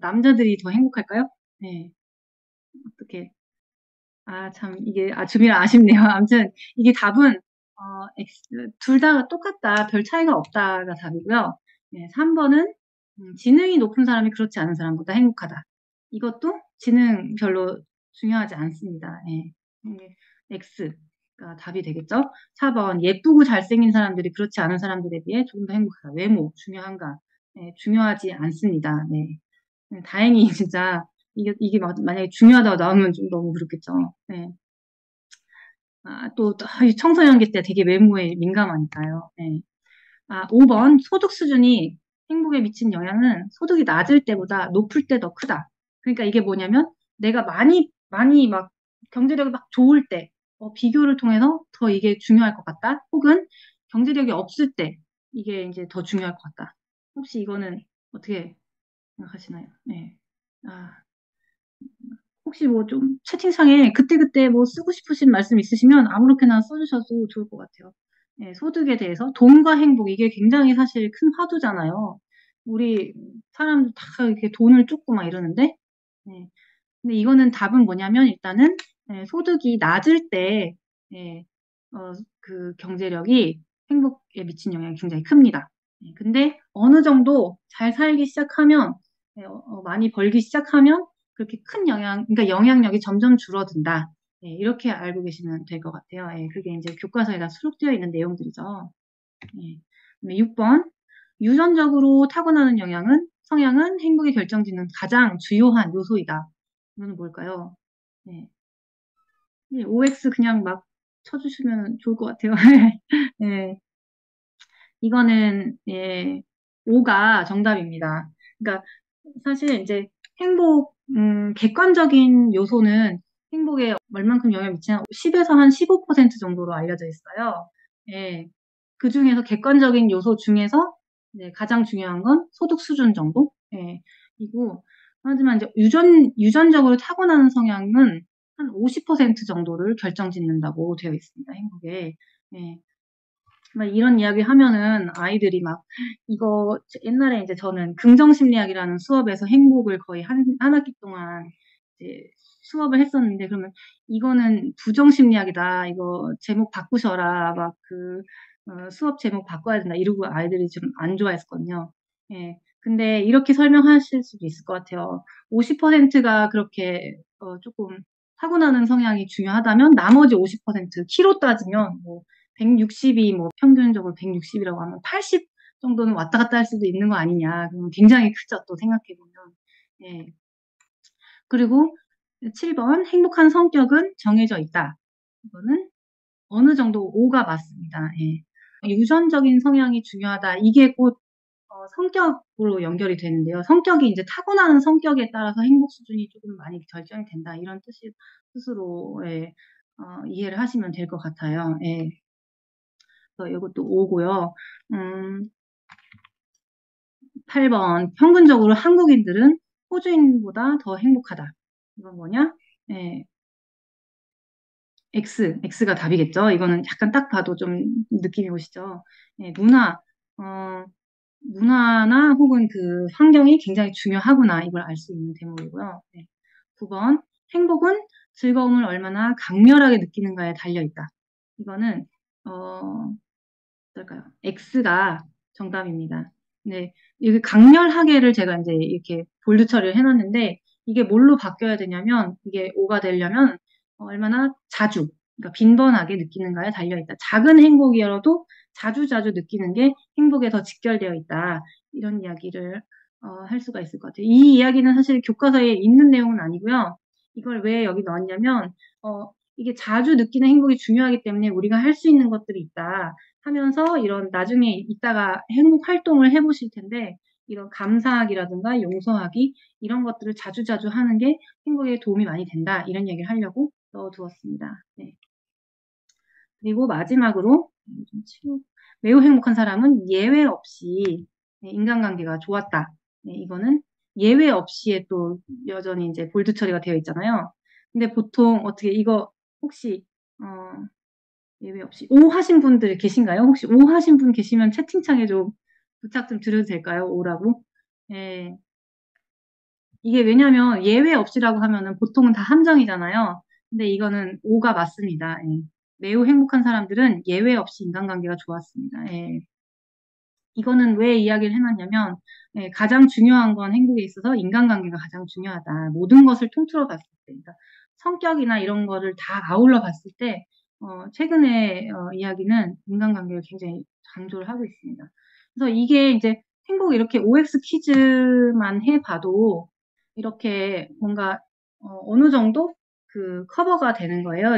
남자들이 더 행복할까요? 네, 어떻게? 참 이게 주미라 아쉽네요. 아무튼 이게 답은 둘 다 똑같다. 별 차이가 없다가 답이고요. 네, 3번은 지능이 높은 사람이 그렇지 않은 사람보다 행복하다. 이것도 지능 별로 중요하지 않습니다. 예. X가 답이 되겠죠? 4번 예쁘고 잘생긴 사람들이 그렇지 않은 사람들에 비해 조금 더 행복하다. 외모 중요한가? 네, 중요하지 않습니다. 네. 다행히 진짜 이게 만약에 중요하다고 나오면 좀 너무 그렇겠죠. 네. 또 청소년기 때 되게 외모에 민감하니까요. 네. 5번 소득 수준이 행복에 미친 영향은 소득이 낮을 때보다 높을 때 더 크다. 그러니까 이게 뭐냐면 내가 많이 막 경제력이 막 좋을 때 비교를 통해서 더 이게 중요할 것 같다. 혹은 경제력이 없을 때 이게 이제 더 중요할 것 같다. 혹시 이거는 어떻게 생각하시나요? 네. 혹시 뭐 좀 채팅창에 그때그때 뭐 쓰고 싶으신 말씀 있으시면 아무렇게나 써주셔도 좋을 것 같아요. 네, 소득에 대해서 돈과 행복 이게 굉장히 사실 큰 화두잖아요. 우리 사람들 다 이렇게 돈을 쫓고 막 이러는데, 네. 근데 이거는 답은 뭐냐면 일단은 소득이 낮을 때 예, 그 경제력이 행복에 미친 영향이 굉장히 큽니다. 근데 어느 정도 잘 살기 시작하면 많이 벌기 시작하면 그렇게 큰 그러니까 영향력이 점점 줄어든다. 이렇게 알고 계시면 될 것 같아요. 그게 이제 교과서에 다 수록되어 있는 내용들이죠. 6번. 유전적으로 타고나는 성향은 행복에 결정짓는 가장 주요한 요소이다. 이건 뭘까요? 네. OX 그냥 막 쳐주시면 좋을 것 같아요. 네. 이거는, 5가 정답입니다. 그러니까 사실 이제 객관적인 요소는 행복에 얼만큼 영향을 미치냐 10에서 한 15% 정도로 알려져 있어요. 예. 그 중에서 객관적인 요소 중에서 가장 중요한 건 소득 수준 정도? 예. 이고, 하지만 이제 유전적으로 타고나는 성향은 한 50% 정도를 결정짓는다고 되어 있습니다, 행복에. 예. 막 이런 이야기 하면은 아이들이 막, 이거, 옛날에 이제 저는 긍정심리학이라는 수업에서 행복을 거의 한 학기 동안 이제 수업을 했었는데, 그러면 이거는 부정심리학이다. 이거 제목 바꾸셔라. 막 수업 제목 바꿔야 된다. 이러고 아이들이 좀 안 좋아했거든요. 예. 근데 이렇게 설명하실 수도 있을 것 같아요. 50%가 그렇게, 조금 타고나는 성향이 중요하다면 나머지 50%, 키로 따지면 뭐, 160이 뭐 평균적으로 160이라고 하면 80 정도는 왔다 갔다 할 수도 있는 거 아니냐. 그럼 굉장히 크죠. 또 생각해보면. 예. 그리고 7번, 행복한 성격은 정해져 있다. 이거는 어느 정도 5가 맞습니다. 예. 유전적인 성향이 중요하다. 이게 곧 성격으로 연결이 되는데요. 성격이 이제 타고나는 성격에 따라서 행복 수준이 조금 많이 결정이 된다. 이런 뜻으로 이해를 하시면 될 것 같아요. 예. 이것도 5고요. 8번. 평균적으로 한국인들은 호주인보다 더 행복하다. 이건 뭐냐? 예, X가 답이겠죠. 이거는 약간 딱 봐도 좀 느낌이 오시죠. 예, 문화나 혹은 그 환경이 굉장히 중요하구나. 이걸 알 수 있는 대목이고요. 네. 9번. 행복은 즐거움을 얼마나 강렬하게 느끼는가에 달려있다. 이거는, 어떨까요? X가 정답입니다. 네. 이게 강렬하게를 제가 이제 이렇게 볼드 처리를 해놨는데, 이게 뭘로 바뀌어야 되냐면, 이게 5가 되려면, 얼마나 자주, 그러니까 빈번하게 느끼는가에 달려있다. 작은 행복이어도 자주자주 느끼는 게 행복에 더 직결되어 있다. 이런 이야기를, 할 수가 있을 것 같아요. 이 이야기는 사실 교과서에 있는 내용은 아니고요. 이걸 왜 여기 넣었냐면, 이게 자주 느끼는 행복이 중요하기 때문에 우리가 할 수 있는 것들이 있다. 하면서 이런 나중에 이따가 행복 활동을 해보실 텐데 이런 감사하기라든가 용서하기 이런 것들을 자주자주 하는 게 행복에 도움이 많이 된다. 이런 얘기를 하려고 넣어두었습니다. 네. 그리고 마지막으로 매우 행복한 사람은 예외 없이 인간관계가 좋았다. 네, 이거는 예외 없이에 또 여전히 이제 볼드 처리가 되어 있잖아요. 근데 보통 어떻게 이거 혹시 예외 없이 O 하신 분들 계신가요? 혹시 O 하신 분 계시면 채팅창에 좀 부탁 좀 드려도 될까요? O라고. 예. 이게 왜냐면 예외 없이라고 하면은 보통은 다 함정이잖아요. 근데 이거는 O가 맞습니다. 예. 매우 행복한 사람들은 예외 없이 인간관계가 좋았습니다. 예. 이거는 왜 이야기를 해놨냐면 가장 중요한 건 행복에 있어서 인간관계가 가장 중요하다. 모든 것을 통틀어 봤을 때, 그러니까 성격이나 이런 거를 다 아울러 봤을 때 최근에 이야기는 인간관계를 굉장히 강조를 하고 있습니다. 그래서 이게 이제 행복 이렇게 OX 퀴즈만 해봐도 이렇게 뭔가 어느 정도 그 커버가 되는 거예요.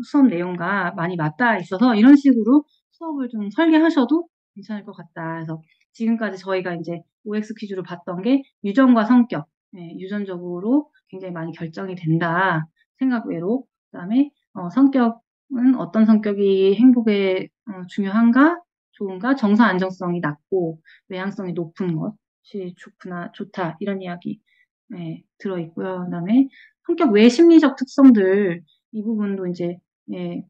수업 내용과 많이 맞닿아 있어서 이런 식으로 수업을 좀 설계하셔도 괜찮을 것 같다. 그래서 지금까지 저희가 이제 OX 퀴즈로 봤던 게 유전과 성격, 유전적으로 굉장히 많이 결정이 된다. 생각 외로. 그다음에 성격은 어떤 성격이 행복에 중요한가, 좋은가, 정서 안정성이 낮고 외향성이 높은 것이 좋다. 이런 이야기 들어있고요. 그다음에 성격 외 심리적 특성들 이 부분도 이제 예,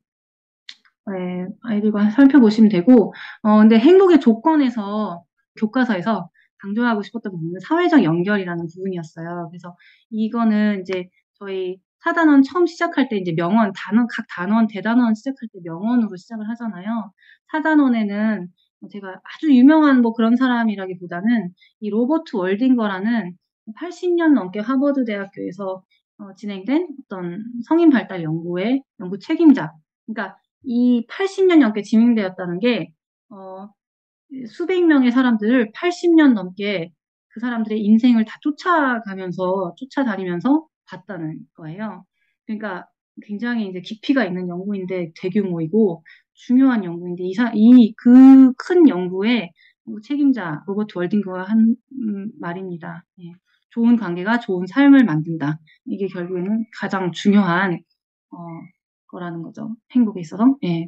아이들과 살펴보시면 되고, 근데 행복의 조건에서, 교과서에서 강조하고 싶었던 부분은 사회적 연결이라는 부분이었어요. 그래서 이거는 이제 저희 4단원 처음 시작할 때 이제 명언, 각 단원, 대단원 시작할 때 명언으로 시작을 하잖아요. 4단원에는 제가 아주 유명한 뭐 그런 사람이라기보다는 이 로버트 월딩거라는 80년 넘게 하버드 대학교에서 진행된 어떤 성인 발달 연구의 연구 책임자. 그러니까 이 80년 넘게 진행되었다는 게, 수백 명의 사람들을 80년 넘게 그 사람들의 인생을 다 쫓아다니면서 봤다는 거예요. 그러니까 굉장히 이제 깊이가 있는 연구인데 대규모이고 중요한 연구인데 그 큰 연구의 책임자 로버트 월딩거가 한 말입니다. 예. 좋은 관계가 좋은 삶을 만든다. 이게 결국에는 가장 중요한 거라는 거죠. 행복에 있어서. 예.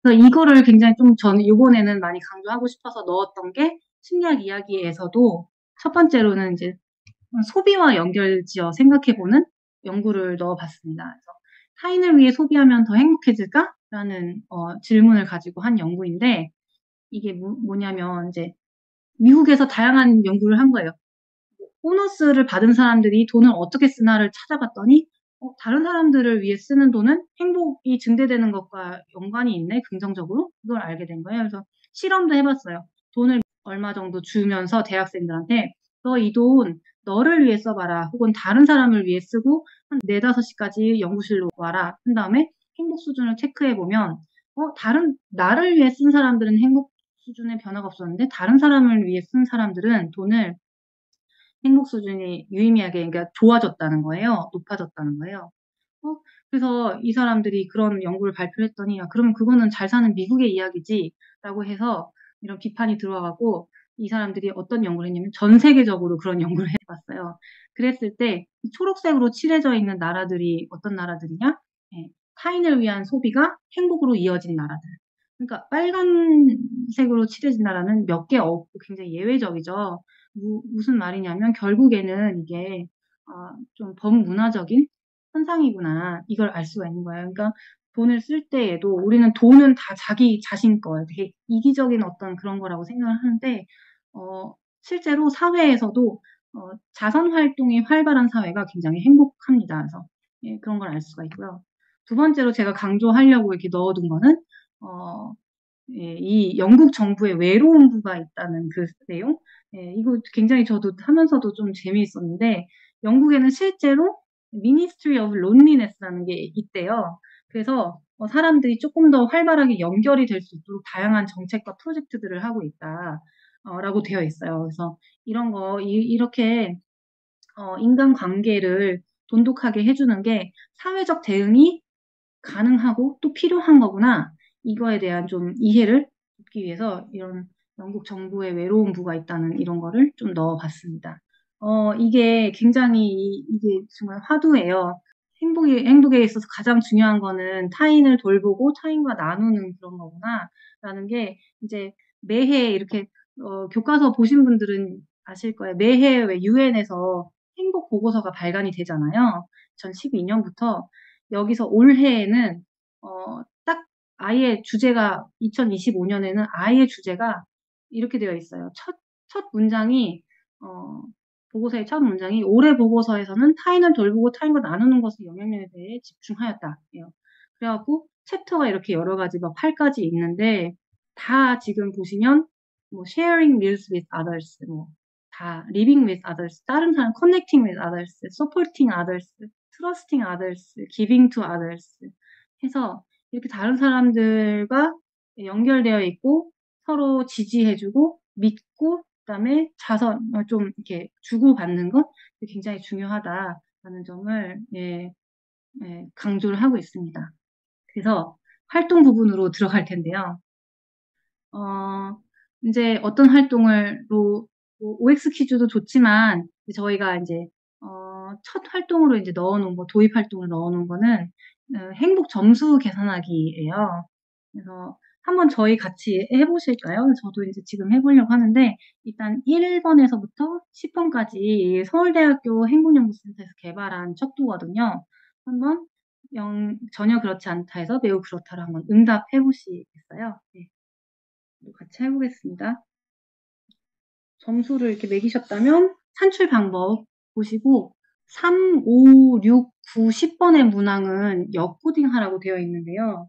그래서 이거를 굉장히 좀 저는 이번에는 많이 강조하고 싶어서 넣었던 게 심리학 이야기에서도 첫 번째로는 이제 소비와 연결지어 생각해보는 연구를 넣어봤습니다. 그래서 타인을 위해 소비하면 더 행복해질까? 라는 질문을 가지고 한 연구인데 이게 뭐냐면 이제 미국에서 다양한 연구를 한 거예요. 보너스를 받은 사람들이 돈을 어떻게 쓰나를 찾아봤더니 다른 사람들을 위해 쓰는 돈은 행복이 증대되는 것과 연관이 있네, 긍정적으로. 그걸 알게 된 거예요. 그래서 실험도 해봤어요. 돈을 얼마 정도 주면서 대학생들한테 너 이 돈 너를 위해 써봐라. 혹은 다른 사람을 위해 쓰고 한 4, 5시까지 연구실로 와라. 한 다음에 행복 수준을 체크해보면 나를 위해 쓴 사람들은 행복 수준에 변화가 없었는데 다른 사람을 위해 쓴 사람들은 돈을 행복 수준이 유의미하게 그러니까 좋아졌다는 거예요. 높아졌다는 거예요. 그래서 이 사람들이 그런 연구를 발표했더니 그러면 그거는 잘 사는 미국의 이야기지라고 해서 이런 비판이 들어와가고 이 사람들이 어떤 연구를 했냐면 전 세계적으로 그런 연구를 해봤어요. 그랬을 때 초록색으로 칠해져 있는 나라들이 어떤 나라들이냐? 네, 타인을 위한 소비가 행복으로 이어진 나라들. 그러니까 빨간색으로 칠해진 나라는 몇 개 없고 굉장히 예외적이죠. 무슨 말이냐면 결국에는 이게 좀 범문화적인 현상이구나. 이걸 알 수가 있는 거예요. 그러니까 돈을 쓸 때에도 우리는 돈은 다 자기 자신 거예요. 되게 이기적인 어떤 그런 거라고 생각을 하는데 실제로 사회에서도 자선 활동이 활발한 사회가 굉장히 행복합니다. 그래서 예, 그런 걸 알 수가 있고요. 두 번째로 제가 강조하려고 이렇게 넣어둔 거는 예, 이 영국 정부의 외로움부가 있다는 그 내용. 예, 이거 굉장히 저도 하면서도 좀 재미있었는데 영국에는 실제로 Ministry of Loneliness라는 게 있대요. 그래서 사람들이 조금 더 활발하게 연결이 될 수 있도록 다양한 정책과 프로젝트들을 하고 있다. 라고 되어 있어요. 그래서 이런 거 이렇게 인간관계를 돈독하게 해주는 게 사회적 대응이 가능하고 또 필요한 거구나. 이거에 대한 좀 이해를 돕기 위해서 이런 영국 정부의 외로움부가 있다는 이런 거를 좀 넣어봤습니다. 이게 굉장히 이게 정말 화두예요. 행복에 있어서 가장 중요한 거는 타인을 돌보고 타인과 나누는 그런 거구나. 라는 게 이제 매해 이렇게 교과서 보신 분들은 아실 거예요. 매해 왜 유엔에서 행복 보고서가 발간이 되잖아요. 2012년부터 여기서 올해에는 딱 아예 주제가 2025년에는 아예 주제가 이렇게 되어 있어요. 첫 문장이 보고서의 첫 문장이 올해 보고서에서는 타인을 돌보고 타인과 나누는 것의 영향력에 대해 집중하였다. 그래갖고 챕터가 이렇게 여러 가지 막 8가지 있는데 다 지금 보시면 뭐 sharing meals with others, 뭐 다 living with others, 다른 사람 connecting with others, supporting others, trusting others, giving to others 해서 이렇게 다른 사람들과 연결되어 있고 서로 지지해주고 믿고 그다음에 자선 좀 이렇게 주고받는 것 굉장히 중요하다라는 점을 강조를 하고 있습니다. 그래서 활동 부분으로 들어갈 텐데요. 이제 어떤 활동을로 OX 퀴즈도 좋지만 저희가 이제 첫 활동으로 이제 넣어놓은 거 도입 활동을 넣어놓은 거는 행복 점수 계산하기예요. 그래서 한번 저희 같이 해보실까요? 저도 이제 지금 해보려고 하는데 일단 1번에서부터 10번까지 서울대학교 행복연구센터에서 개발한 척도거든요. 한번 전혀 그렇지 않다 해서 매우 그렇다로 한번 응답해 보시겠어요? 네. 같이 해보겠습니다. 점수를 이렇게 매기셨다면 산출 방법 보시고 3, 5, 6, 9, 10번의 문항은 역코딩 하라고 되어 있는데요.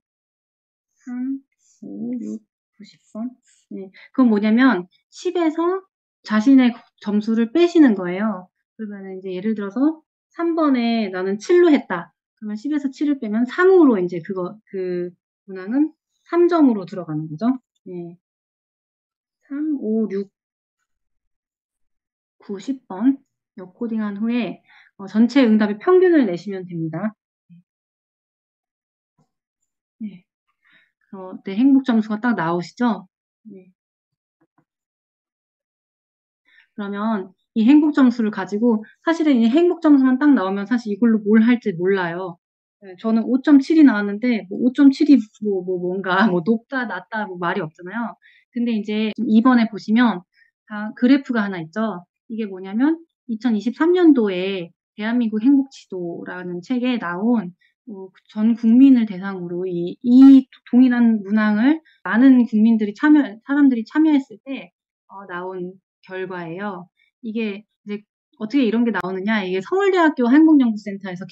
3, 5, 6, 9, 10번. 네. 그건 뭐냐면 10에서 자신의 점수를 빼시는 거예요. 그러면 이제 예를 들어서 3번에 나는 7로 했다. 그러면 10에서 7을 빼면 3으로 이제 그 문항은 3점으로 들어가는 거죠. 네. 3, 5, 6, 9, 10번 역코딩한 후에 전체 응답의 평균을 내시면 됩니다. 네. 네, 행복 점수가 딱 나오시죠? 네. 그러면 이 행복 점수를 가지고 사실은 이 행복 점수만 딱 나오면 사실 이걸로 뭘 할지 몰라요. 네, 저는 5.7이 나왔는데 뭐 5.7이 뭔가 뭐 높다 낮다 뭐 말이 없잖아요. 근데 이제 2번에 보시면 그래프가 하나 있죠. 이게 뭐냐면 2023년도에 대한민국 행복지도라는 책에 나온 전 국민을 대상으로 이 동일한 문항을 많은 사람들이 참여했을 때 나온 결과예요. 이게 이제 어떻게 이런 게 나오느냐? 이게 서울대학교 행복연구센터에서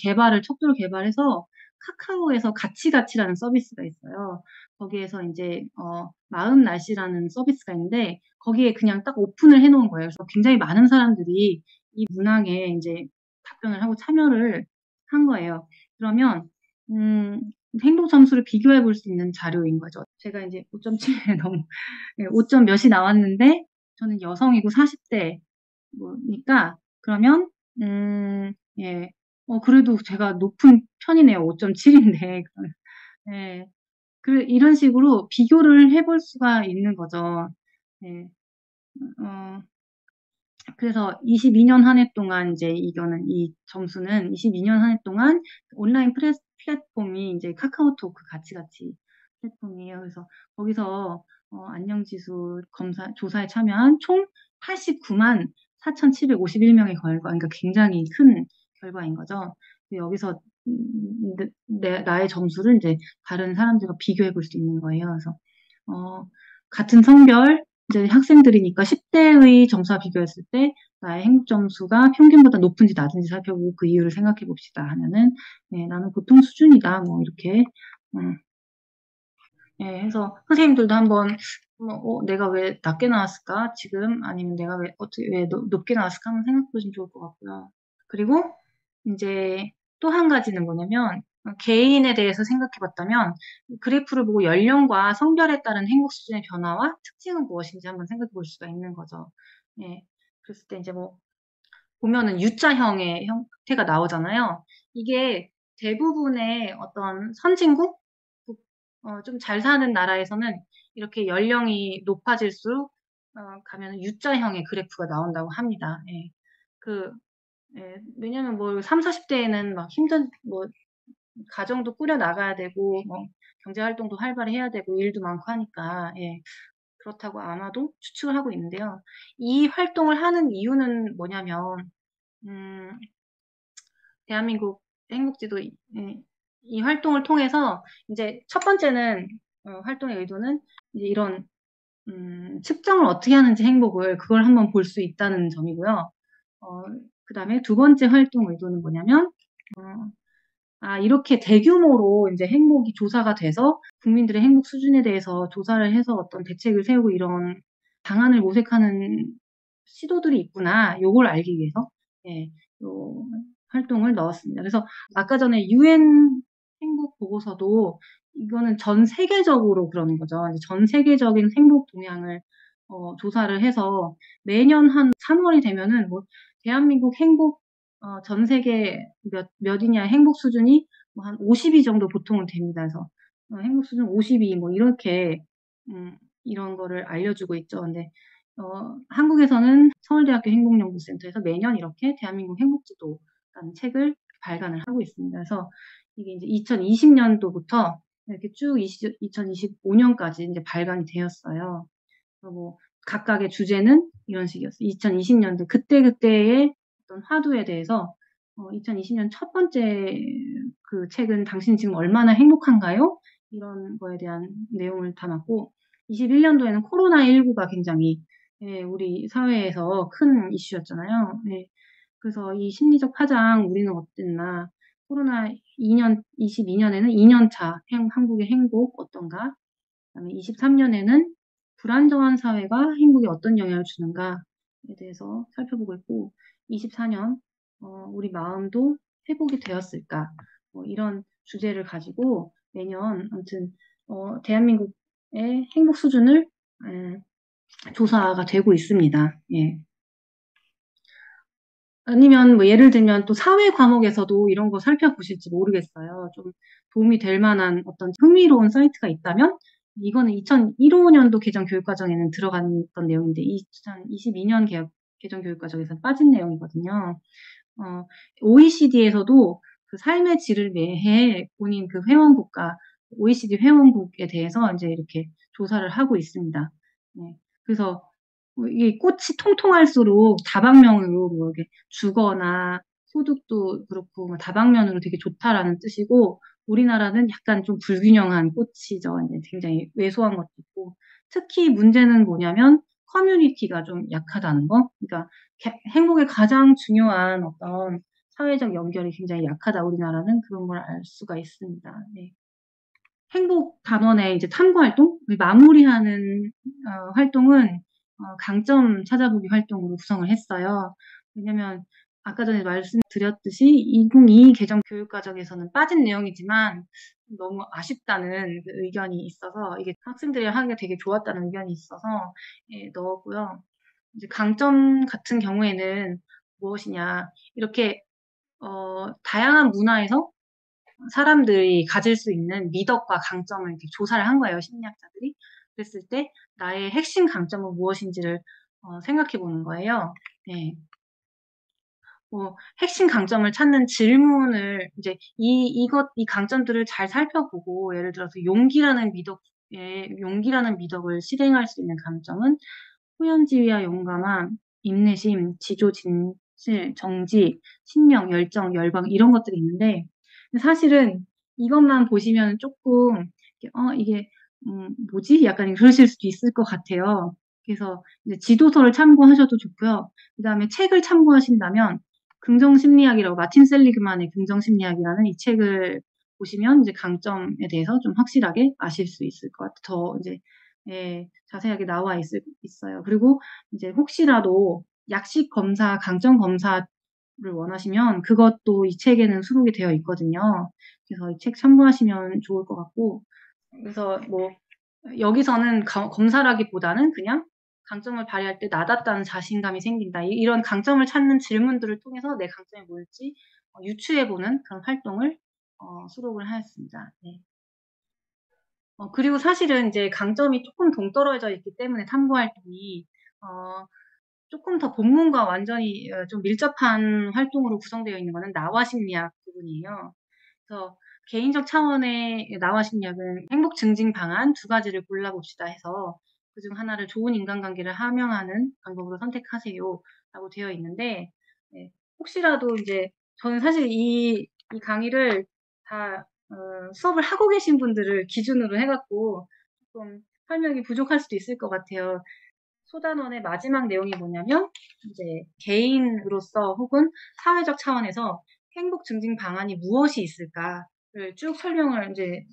척도를 개발해서 카카오에서 가치라는 서비스가 있어요. 거기에서 이제 마음 날씨라는 서비스가 있는데 거기에 그냥 딱 오픈을 해놓은 거예요. 그래서 굉장히 많은 사람들이 이 문항에 이제 답변을 하고 참여를 한 거예요. 그러면 행복 점수를 비교해 볼 수 있는 자료인 거죠. 제가 이제 5.7에 너무 5점 몇이 나왔는데 저는 여성이고 40대 뭐니까 그러면 예. 그래도 제가 높은 편이네요. 5.7인데. 예. 이런 식으로 비교를 해볼 수가 있는 거죠. 예. 그래서 22년 한 해 동안 이 점수는 22년 한 해 동안 온라인 플랫폼이 이제 카카오토크 같이 플랫폼이에요. 그래서 거기서 안녕지수 조사에 참여한 총 89만 4,751명의 결과, 그러니까 굉장히 큰 결과인 거죠. 여기서 나의 점수를 이제 다른 사람들과 비교해 볼 수 있는 거예요. 그래서 같은 성별 이제 학생들이니까 10대의 점수와 비교했을 때 나의 행복 점수가 평균보다 높은지 낮은지 살펴보고 그 이유를 생각해 봅시다 하면은 나는 보통 수준이다 뭐 이렇게 해서 선생님들도 한번 내가 왜 낮게 나왔을까 지금 아니면 내가 왜 높게 나왔을까 한번 생각해 보시면 좋을 것 같고요. 그리고 이제 또 한 가지는 뭐냐면 개인에 대해서 생각해 봤다면 그래프를 보고 연령과 성별에 따른 행복 수준의 변화와 특징은 무엇인지 한번 생각해 볼 수가 있는 거죠. 예. 그랬을 때 이제 보면은 U자형의 형태가 나오잖아요. 이게 대부분의 어떤 선진국, 좀 잘 사는 나라에서는 이렇게 연령이 높아질수록 가면 U자형의 그래프가 나온다고 합니다. 예. 왜냐면 3, 40대에는 막 가정도 꾸려 나가야 되고, 경제 활동도 활발히 해야 되고, 일도 많고 하니까, 예. 그렇다고 아마도 추측을 하고 있는데요. 이 활동을 하는 이유는 뭐냐면, 대한민국 행복지도 이 활동을 통해서 이제 첫 번째는 활동의 의도는 이제 이런 측정을 어떻게 하는지 그걸 한번 볼 수 있다는 점이고요. 그 다음에 두 번째 활동 의도는 뭐냐면 이렇게 대규모로 이제 행복이 조사가 돼서 국민들의 행복 수준에 대해서 조사를 해서 어떤 대책을 세우고 이런 방안을 모색하는 시도들이 있구나. 요걸 알기 위해서 요 활동을 넣었습니다. 그래서 아까 전에 UN 행복 보고서도 이거는 전 세계적으로 그러는 거죠. 전 세계적인 행복 동향을 조사를 해서 매년 한 3월이 되면은 대한민국 행복 전 세계 몇이냐 행복 수준이 한 50위 정도 보통은 됩니다. 그래서 행복 수준 50위 이렇게 이런 거를 알려주고 있죠. 근데 한국에서는 서울대학교 행복연구센터에서 매년 이렇게 대한민국 행복지도라는 책을 발간을 하고 있습니다. 그래서 이게 이제 2020년도부터 이렇게 쭉 2025년까지 이제 발간이 되었어요. 그리고 각각의 주제는 이런 식이었어요. 2020년도 그때의 어떤 화두에 대해서 2020년 첫 번째 그 책은 당신 지금 얼마나 행복한가요? 이런 거에 대한 내용을 담았고 21년도에는 코로나19가 굉장히 우리 사회에서 큰 이슈였잖아요. 그래서 이 심리적 파장 우리는 어땠나 코로나 22년에는 2년차 한국의 행복 어떤가 그다음에 23년에는 불안정한 사회가 행복에 어떤 영향을 주는가에 대해서 살펴보고 있고 24년 우리 마음도 회복이 되었을까 이런 주제를 가지고 매년 아무튼 대한민국의 행복 수준을 조사가 되고 있습니다. 예. 아니면 예를 들면 또 사회 과목에서도 이런 거 살펴보실지 모르겠어요. 좀 도움이 될 만한 어떤 흥미로운 사이트가 있다면 이거는 2015년도 개정 교육과정에는 들어갔던 내용인데 2022년 개정 교육과정에서 빠진 내용이거든요. OECD에서도 그 삶의 질을 매해 본인 그 회원국가 OECD 회원국에 대해서 이제 이렇게 조사를 하고 있습니다. 그래서 이게 꽃이 통통할수록 다방면으로 뭐 이렇게 주거나 소득도 그렇고 뭐 다방면으로 되게 좋다라는 뜻이고 우리나라는 약간 좀 불균형한 꽃이죠. 이제 굉장히 왜소한 것도 있고 특히 문제는 뭐냐면 커뮤니티가 좀 약하다는 거. 그러니까 행복의 가장 중요한 어떤 사회적 연결이 굉장히 약하다. 우리나라는 그런 걸 알 수가 있습니다. 네. 행복 단원의 이제 탐구 활동, 마무리하는 활동은 강점 찾아보기 활동으로 구성을 했어요. 왜냐면 아까 전에 말씀드렸듯이 2022 개정 교육과정에서는 빠진 내용이지만 너무 아쉽다는 그 의견이 있어서 이게 학생들이 하기가 되게 좋았다는 의견이 있어서 예, 넣었고요. 이제 강점 같은 경우에는 무엇이냐 이렇게 다양한 문화에서 사람들이 가질 수 있는 미덕과 강점을 이렇게 조사를 한 거예요, 심리학자들이. 그랬을 때 나의 핵심 강점은 무엇인지를 생각해 보는 거예요. 네. 핵심 강점을 찾는 질문을 이제 이 강점들을 잘 살펴보고 예를 들어서 용기라는 미덕을 실행할 수 있는 강점은 후연지위와 용감함, 인내심, 지조, 진실, 정지, 신명, 열정, 열방 이런 것들이 있는데 사실은 이것만 보시면 조금 이게 뭐지? 약간 그러실 수도 있을 것 같아요. 그래서 이제 지도서를 참고하셔도 좋고요. 그다음에 책을 참고하신다면 긍정심리학이라고 마틴 셀리그만의 긍정심리학이라는 이 책을 보시면 이제 강점에 대해서 좀 확실하게 아실 수 있을 것 같아요. 더 이제 예, 자세하게 나와 있어요. 그리고 이제 혹시라도 약식 검사, 강점 검사를 원하시면 그것도 이 책에는 수록이 되어 있거든요. 그래서 이 책 참고하시면 좋을 것 같고, 그래서 뭐 여기서는 검사라기보다는 그냥 강점을 발휘할 때 나답다는 자신감이 생긴다. 이런 강점을 찾는 질문들을 통해서 내 강점이 뭘지 유추해보는 그런 활동을 수록을 하였습니다. 네. 그리고 사실은 이제 강점이 조금 동떨어져 있기 때문에 탐구 활동이 조금 더 본문과 완전히 좀 밀접한 활동으로 구성되어 있는 거는 나와 심리학 부분이에요. 그래서 개인적 차원의 나와 심리학은 행복 증진 방안 두 가지를 골라봅시다 해서 그중 하나를 좋은 인간관계를 함양하는 방법으로 선택하세요라고 되어 있는데 네, 혹시라도 이제 저는 사실 이 강의를 다 수업을 하고 계신 분들을 기준으로 해갖고 조금 설명이 부족할 수도 있을 것 같아요. 소단원의 마지막 내용이 뭐냐면 이제 개인으로서 혹은 사회적 차원에서 행복 증진 방안이 무엇이 있을까를 쭉 설명을 이제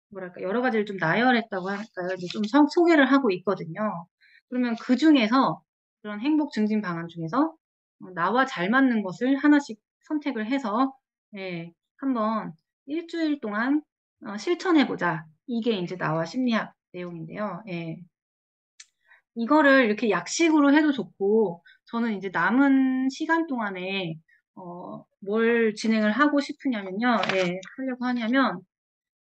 뭐랄까 여러 가지를 좀 나열했다고 할까요? 이제 좀 소개를 하고 있거든요. 그러면 그 중에서 그런 행복 증진 방안 중에서 나와 잘 맞는 것을 하나씩 선택을 해서 예, 한번 일주일 동안 실천해보자. 이게 이제 나와 심리학 내용인데요. 예. 이거를 이렇게 약식으로 해도 좋고, 저는 이제 남은 시간 동안에, 뭘 진행을 하고 싶으냐면요. 예, 하려고 하냐면,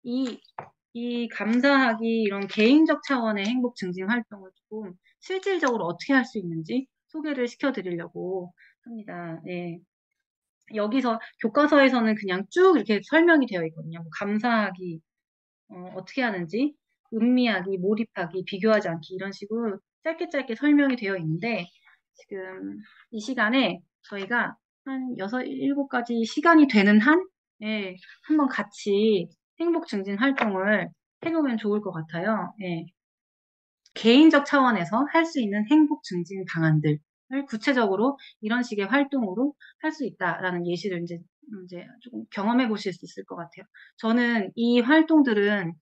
이 감사하기, 이런 개인적 차원의 행복 증진 활동을 조금 실질적으로 어떻게 할 수 있는지 소개를 시켜드리려고 합니다. 예. 여기서 교과서에서는 그냥 쭉 이렇게 설명이 되어 있거든요. 뭐 감사하기, 어떻게 하는지, 음미하기, 몰입하기, 비교하지 않기 이런 식으로 짧게 짧게 설명이 되어 있는데 지금 이 시간에 저희가 한 6, 7가지 시간이 되는 한에 한번 같이 행복 증진 활동을 해보면 좋을 것 같아요. 예. 개인적 차원에서 할 수 있는 행복 증진 방안들을 구체적으로 이런 식의 활동으로 할 수 있다라는 예시를 이제 조금 경험해 보실 수 있을 것 같아요. 저는 이 활동들은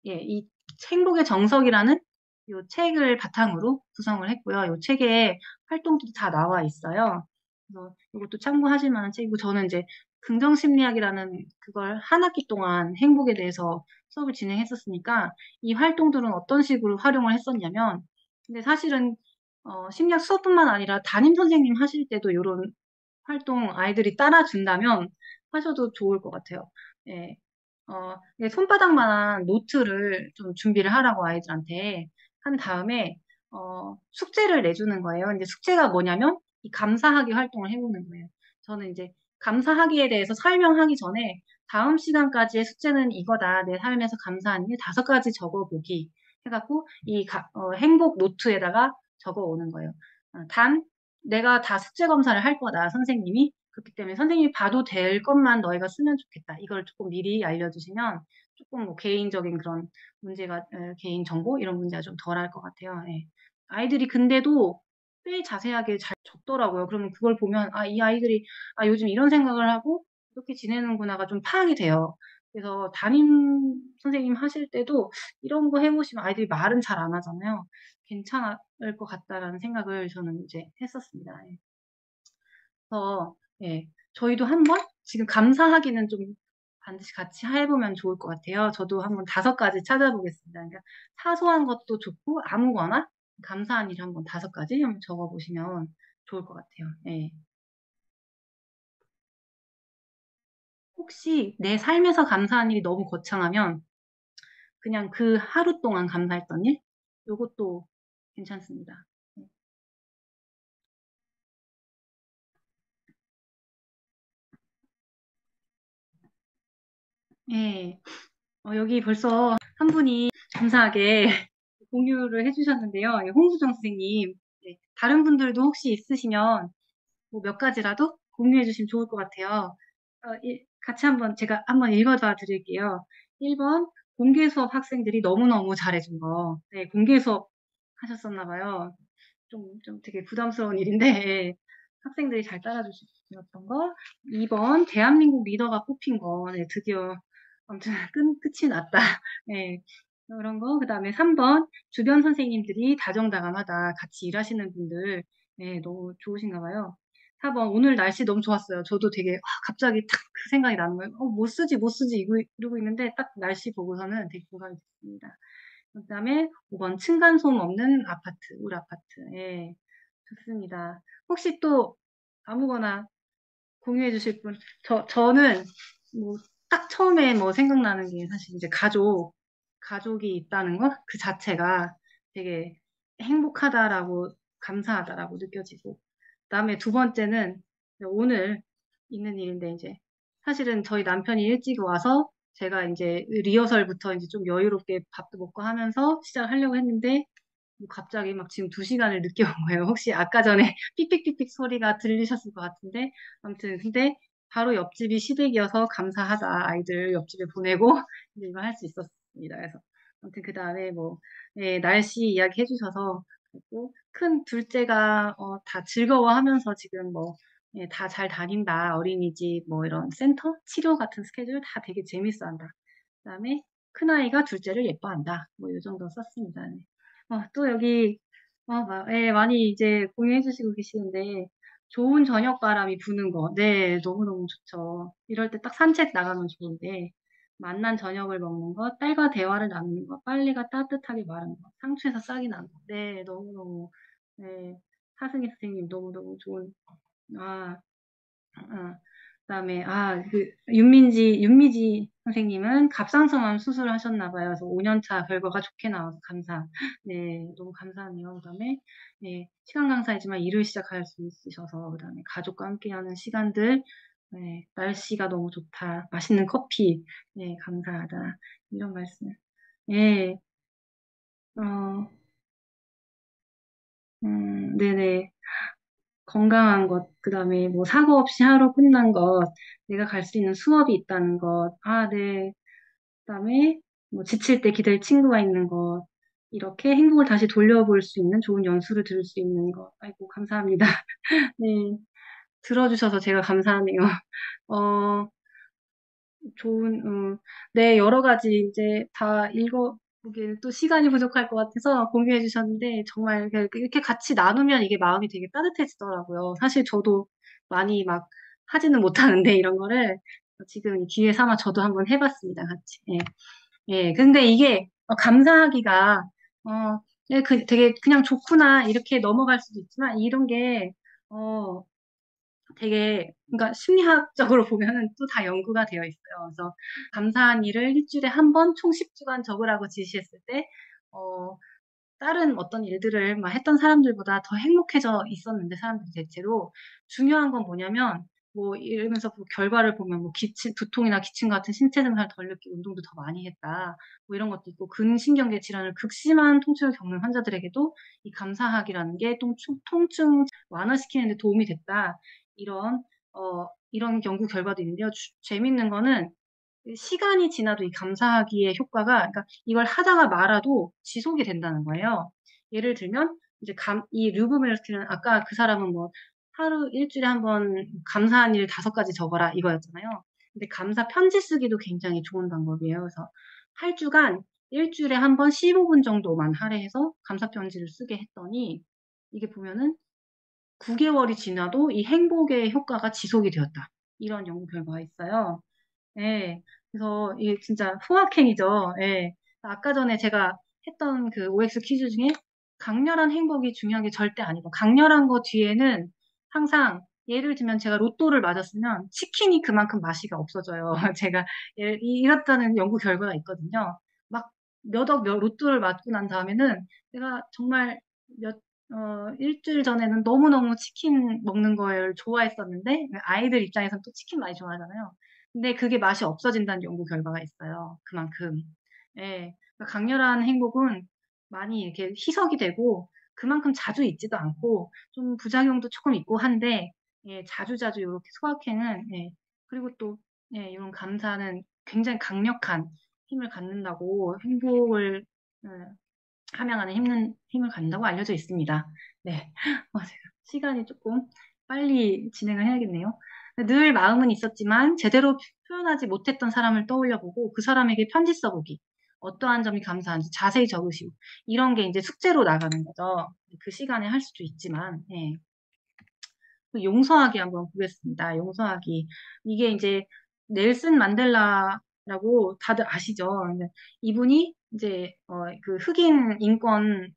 예, 이 행복의 정석이라는 이 책을 바탕으로 구성을 했고요. 이 책에 활동들이 다 나와 있어요. 그래서 이것도 참고하실 만한 책이고 저는 이제 긍정심리학이라는 그걸 한 학기 동안 행복에 대해서 수업을 진행했었으니까 이 활동들은 어떤 식으로 활용을 했었냐면 근데 사실은 심리학 수업뿐만 아니라 담임 선생님 하실 때도 이런 활동 아이들이 따라준다면 하셔도 좋을 것 같아요. 예. 근데 손바닥만한 노트를 좀 준비를 하라고 아이들한테 한 다음에 숙제를 내주는 거예요. 이제 숙제가 뭐냐면 이 감사하기 활동을 해보는 거예요. 저는 이제 감사하기에 대해서 설명하기 전에 다음 시간까지의 숙제는 이거다. 내 삶에서 감사한 일 5가지 적어보기. 해갖고 행복 노트에다가 적어 오는 거예요. 단 내가 다 숙제 검사를 할 거다, 선생님이. 그렇기 때문에 선생님이 봐도 될 것만 너희가 쓰면 좋겠다. 이걸 조금 미리 알려주시면 조금 뭐 개인적인 그런 문제가, 개인 정보 이런 문제가 좀 덜할 것 같아요. 예. 아이들이 근데도 꽤 자세하게 잘 적더라고요. 그러면 그걸 보면 이 아이들이 요즘 이런 생각을 하고 이렇게 지내는구나가 좀 파악이 돼요. 그래서 담임 선생님 하실 때도 이런 거 해보시면 아이들이 말은 잘 안 하잖아요. 괜찮을 것 같다라는 생각을 저는 이제 했었습니다. 예. 그래서 예, 저희도 한번 지금 감사하기는 좀 반드시 같이 해보면 좋을 것 같아요. 저도 한번 5가지 찾아보겠습니다. 그러니까 사소한 것도 좋고 아무거나 감사한 일 한번 5가지 한번 적어보시면 좋을 것 같아요. 예. 혹시 내 삶에서 감사한 일이 너무 거창하면 그냥 그 하루 동안 감사했던 일? 요것도 괜찮습니다. 예. 여기 벌써 한 분이 감사하게 공유를 해주셨는데요. 예, 홍수정 선생님. 네, 다른 분들도 혹시 있으시면 뭐 몇 가지라도 공유해 주시면 좋을 것 같아요. 같이 제가 한번 읽어봐 드릴게요. 1번, 공개 수업 학생들이 너무너무 잘해준 거. 네, 공개 수업 하셨었나 봐요. 좀 되게 부담스러운 일인데, 예, 학생들이 잘 따라주셨던 거. 2번, 대한민국 리더가 뽑힌 거. 네, 드디어, 아무튼, 끝이 났다. 네, 그런 거. 그 다음에 3번, 주변 선생님들이 다정다감하다. 같이 일하시는 분들, 네, 너무 좋으신가 봐요. 4번, 오늘 날씨 너무 좋았어요. 저도 되게, 갑자기 딱 그 생각이 나는 거예요. 못 쓰지, 이러고 있는데, 딱 날씨 보고서는 되게 공감이 됐습니다. 그다음에 5번 층간소음 없는 아파트, 우리 아파트. 예, 좋습니다. 혹시 또 아무거나 공유해 주실 분? 저는 뭐 딱 처음에 뭐 생각나는 게 사실 이제 가족이 있다는 것 그 자체가 되게 행복하다라고 감사하다라고 느껴지고, 그다음에 두 번째는 오늘 있는 일인데 이제 사실은 저희 남편이 일찍 와서 제가 이제 리허설부터 이제 좀 여유롭게 밥도 먹고 하면서 시작하려고 했는데 뭐 갑자기 막 지금 2시간을 늦게 온 거예요. 혹시 아까 전에 삑삑삑삑 소리가 들리셨을 것 같은데 아무튼 근데 바로 옆집이 시댁이어서 감사하다. 아이들 옆집에 보내고 이제 이거 할 수 있었습니다. 그래서 아무튼 그 다음에 뭐 네, 날씨 이야기 해주셔서 그리고 큰 둘째가 다 즐거워하면서 지금 뭐 다 잘 다닌다. 어린이집 뭐 이런 센터 치료 같은 스케줄 다 되게 재밌어한다. 그다음에 큰아이가 둘째를 예뻐한다. 뭐 이 정도 썼습니다. 네. 또 여기 예, 많이 이제 공유해 주시고 계시는데 좋은 저녁 바람이 부는 거. 네, 너무너무 좋죠. 이럴 때 딱 산책 나가면 좋은데 만난 저녁을 먹는 것, 딸과 대화를 나누는 것, 빨래가 따뜻하게 마른 것, 상추에서 싹이 난 것. 네, 너무너무 네, 하승희 선생님 너무너무 좋은 아, 아, 그다음에 윤미지 선생님은 갑상선암 수술을 하셨나 봐요. 그래서 5년차 결과가 좋게 나와서 감사. 네, 너무 감사하네요. 그다음에 네, 시간 강사이지만 일을 시작할 수 있으셔서 그다음에 가족과 함께하는 시간들. 네, 날씨가 너무 좋다. 맛있는 커피. 네, 감사하다. 이런 말씀. 네, 어, 네네. 건강한 것, 그 다음에 뭐 사고 없이 하루 끝난 것, 내가 갈 수 있는 수업이 있다는 것, 네. 그 다음에 뭐 지칠 때 기댈 친구가 있는 것, 이렇게 행복을 다시 돌려볼 수 있는 좋은 연수를 들을 수 있는 것. 아이고, 감사합니다. 네. 들어주셔서 제가 감사하네요. 어, 네, 여러 가지 이제 다 읽어보기에는 또 시간이 부족할 것 같아서 공유해 주셨는데, 정말 이렇게 같이 나누면 이게 마음이 되게 따뜻해지더라고요. 사실 저도 많이 막 하지는 못하는데, 이런 거를 지금 기회 삼아 저도 한번 해봤습니다, 같이. 예. 예, 근데 이게 감사하기가, 되게 그냥 좋구나, 이렇게 넘어갈 수도 있지만, 이런 게, 어, 되게, 그러니까 심리학적으로 보면은 또 다 연구가 되어 있어요. 그래서 감사한 일을 일주일에 한 번 총 10주간 적으라고 지시했을 때, 어, 다른 어떤 일들을 막 했던 사람들보다 더 행복해져 있었는데, 사람들이 대체로 중요한 건 뭐냐면, 뭐 이러면서 그 결과를 보면 뭐 두통이나 기침 같은 신체 증상을 덜 느끼고 운동도 더 많이 했다. 뭐 이런 것도 있고 근신경계 질환을 극심한 통증을 겪는 환자들에게도 이 감사학이라는 게 통증 완화시키는 데 도움이 됐다. 이런 연구 결과도 있는데요. 재밌는 거는 시간이 지나도 이 감사하기의 효과가 그러니까 이걸 하다가 말아도 지속이 된다는 거예요. 예를 들면 이제 이 르브메르스키는 아까 그 사람은 뭐 하루 일주일에 한 번 감사한 일 5가지 적어라 이거였잖아요. 근데 감사 편지 쓰기도 굉장히 좋은 방법이에요. 그래서 8주간 일주일에 한 번 15분 정도만 할애해서 감사 편지를 쓰게 했더니 이게 보면은 9개월이 지나도 이 행복의 효과가 지속이 되었다. 이런 연구 결과가 있어요. 예. 그래서 이게 진짜 후학행이죠. 예. 아까 전에 제가 했던 그 OX 퀴즈 중에 강렬한 행복이 중요한 게 절대 아니다. 강렬한 거 뒤에는 항상 예를 들면 제가 로또를 맞았으면 치킨이 그만큼 맛이가 없어져요. 제가 이렇다는 연구 결과가 있거든요. 막 로또를 맞고 난 다음에는 내가 정말 일주일 전에는 너무너무 치킨 먹는 걸 좋아했었는데 아이들 입장에서는 또 치킨 많이 좋아하잖아요. 근데 그게 맛이 없어진다는 연구 결과가 있어요. 그만큼. 예. 그러니까 강렬한 행복은 많이 이렇게 희석이 되고 그만큼 자주 있지도 않고 좀 부작용도 조금 있고 한데 예, 자주자주 이렇게 소확행은 예. 그리고 또 예, 이런 감사는 굉장히 강력한 힘을 갖는다고 행복을 함양하는 힘을 갖는다고 알려져 있습니다. 네. 맞아요. 시간이 조금 빨리 진행을 해야겠네요. 늘 마음은 있었지만 제대로 표현하지 못했던 사람을 떠올려보고 그 사람에게 편지 써보기. 어떠한 점이 감사한지 자세히 적으시고. 이런 게 이제 숙제로 나가는 거죠. 그 시간에 할 수도 있지만, 예. 용서하기 한번 보겠습니다. 용서하기. 이게 이제 넬슨 만델라라고 다들 아시죠? 근데 이분이 이제 그 흑인 인권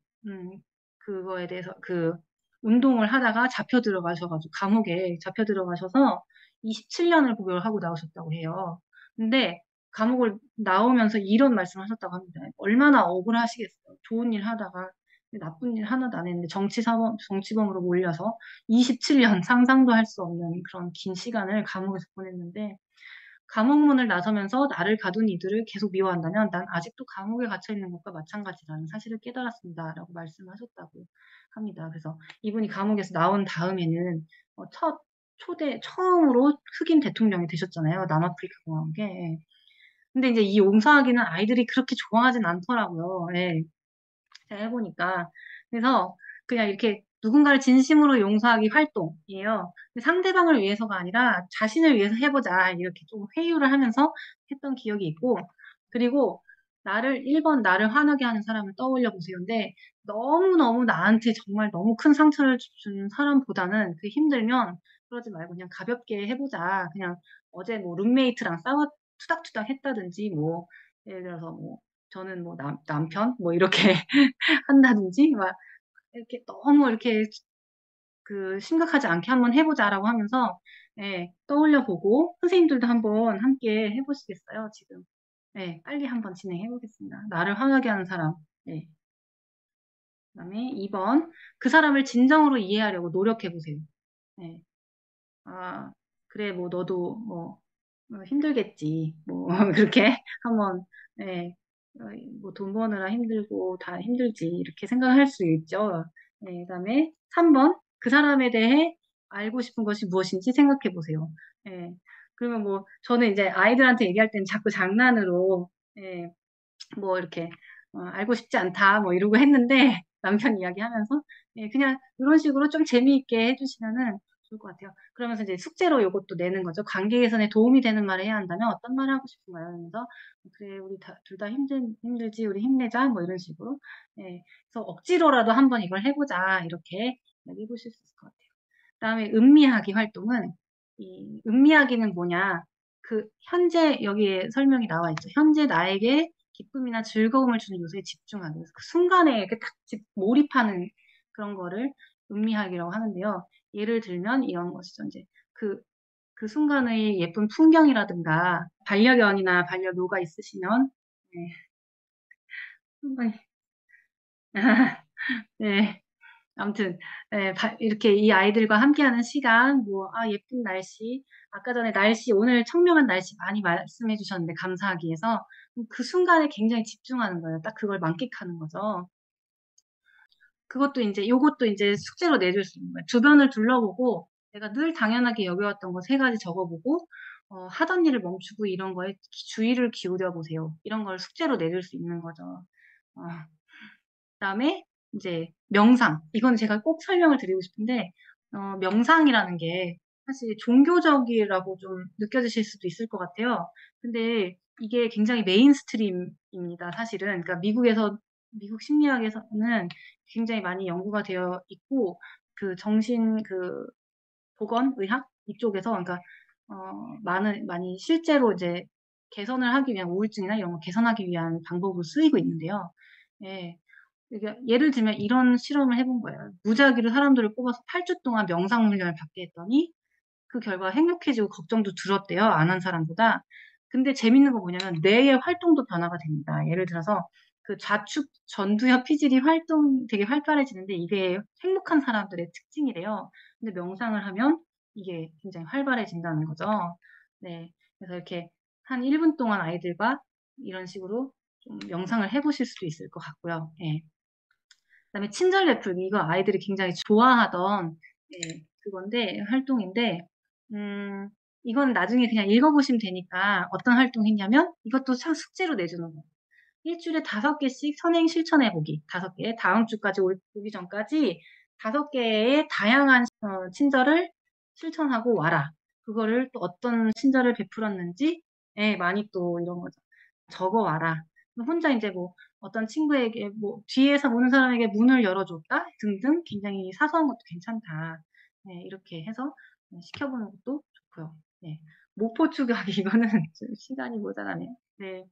그거에 대해서 그 운동을 하다가 잡혀 들어가셔가지고 감옥에 잡혀 들어가셔서 27년을 구별하고 나오셨다고 해요. 근데 감옥을 나오면서 이런 말씀을 하셨다고 합니다. 얼마나 억울하시겠어요. 좋은 일 하다가 나쁜 일 하나도 안 했는데 정치범으로 몰려서 27년 상상도 할 수 없는 그런 긴 시간을 감옥에서 보냈는데 감옥문을 나서면서 나를 가둔 이들을 계속 미워한다면 난 아직도 감옥에 갇혀 있는 것과 마찬가지라는 사실을 깨달았습니다라고 말씀하셨다고 합니다. 그래서 이분이 감옥에서 나온 다음에는 처음으로 흑인 대통령이 되셨잖아요. 남아프리카 공화국에. 근데 이제 이 용서하기는 아이들이 그렇게 좋아하진 않더라고요. 예. 제가 해보니까. 그래서 그냥 이렇게 누군가를 진심으로 용서하기 활동이에요. 상대방을 위해서가 아니라 자신을 위해서 해보자. 이렇게 좀 회유를 하면서 했던 기억이 있고, 그리고 1번 나를 화나게 하는 사람을 떠올려 보세요. 근데 너무너무 나한테 정말 너무 큰 상처를 준 사람보다는 그 힘들면 그러지 말고 그냥 가볍게 해보자. 그냥 어제 뭐 룸메이트랑 투닥투닥 했다든지 뭐, 예를 들어서 뭐, 저는 뭐 남편? 뭐 이렇게 한다든지, 막, 이렇게 너무 이렇게 그 심각하지 않게 한번 해보자라고 하면서, 예, 떠올려 보고, 선생님들도 한번 함께 해보시겠어요, 지금? 예, 빨리 한번 진행해 보겠습니다. 나를 화나게 하는 사람. 예. 그 다음에 2번. 그 사람을 진정으로 이해하려고 노력해 보세요. 예. 아, 그래, 뭐, 너도, 뭐, 힘들겠지. 뭐, 그렇게 한번, 예, 어, 뭐, 돈 버느라 힘들고, 다 힘들지. 이렇게 생각할 수 있죠. 예, 그 다음에 3번. 그 사람에 대해 알고 싶은 것이 무엇인지 생각해 보세요. 예, 그러면 뭐, 저는 이제 아이들한테 얘기할 때는 자꾸 장난으로, 예, 뭐, 이렇게, 알고 싶지 않다. 뭐, 이러고 했는데, 남편 이야기하면서, 예, 그냥 이런 식으로 좀 재미있게 해주시면은, 좋을 것 같아요. 그러면서 이제 숙제로 이것도 내는 거죠. 관계 개선에 도움이 되는 말을 해야 한다면 어떤 말을 하고 싶은가요? 그래서 그래 우리 둘 다 힘들지 우리 힘내자 뭐 이런 식으로. 예, 그래서 억지로라도 한번 이걸 해보자 이렇게 해보실 수 있을 것 같아요. 그다음에 음미하기 활동은 이 음미하기는 뭐냐? 그 현재 여기에 설명이 나와 있죠. 현재 나에게 기쁨이나 즐거움을 주는 요소에 집중하기. 그래서 그 순간에 이렇게 딱 몰입하는 그런 거를 음미하기라고 하는데요. 예를 들면 이런 것이죠. 이제 그 순간의 예쁜 풍경이라든가 반려견이나 반려묘가 있으시면 네, 순간이 네, 아무튼 이렇게 이 아이들과 함께하는 시간, 예쁜 날씨, 아까 전에 날씨, 오늘 청명한 날씨 많이 말씀해 주셨는데 감사하기 위해서 그 순간에 굉장히 집중하는 거예요. 딱 그걸 만끽하는 거죠. 요것도 이제 숙제로 내줄 수 있는 거예요. 주변을 둘러보고 내가 늘 당연하게 여겨왔던 거 3가지 적어보고 하던 일을 멈추고 이런 거에 주의를 기울여 보세요. 이런 걸 숙제로 내줄 수 있는 거죠. 어. 그다음에 이제 명상. 이건 제가 꼭 설명을 드리고 싶은데 명상이라는 게 사실 종교적이라고 좀 느껴지실 수도 있을 것 같아요. 근데 이게 굉장히 메인스트림입니다, 사실은. 그러니까 미국 심리학에서는 굉장히 많이 연구가 되어 있고 정신 보건의학 이쪽에서 그러니까 많이 실제로 이제 개선을 하기 위한 우울증이나 이런 거 개선하기 위한 방법으로 쓰이고 있는데요. 예. 예를 들면 이런 실험을 해본 거예요. 무작위로 사람들을 뽑아서 8주 동안 명상 훈련을 받게 했더니 그 결과 행복해지고 걱정도 줄었대요, 안 한 사람보다. 근데 재밌는 건 뭐냐면 뇌의 활동도 변화가 됩니다. 예를 들어서 그 좌측 전두엽 피질이 되게 활발해지는데 이게 행복한 사람들의 특징이래요. 근데 명상을 하면 이게 굉장히 활발해진다는 거죠. 네. 그래서 이렇게 한 1분 동안 아이들과 이런 식으로 좀 명상을 해보실 수도 있을 것 같고요. 예. 그다음에 친절 베풀기 이거 아이들이 굉장히 좋아하던 그건데 활동인데 이건 나중에 그냥 읽어보시면 되니까 어떤 활동했냐면 이것도 숙제로 내주는 거예요. 일주일에 5개씩 선행 실천해보기. 5개. 다음 주까지 오기 전까지 5개의 다양한 친절을 실천하고 와라. 그거를 또 어떤 친절을 베풀었는지 많이 또 이런 거죠. 적어 와라. 혼자 이제 어떤 친구에게 뒤에서 오는 사람에게 문을 열어줬다 등등 굉장히 사소한 것도 괜찮다. 네, 이렇게 해서 시켜보는 것도 좋고요. 네. 목표 추구하기 이거는 좀 시간이 모자라네요. 네.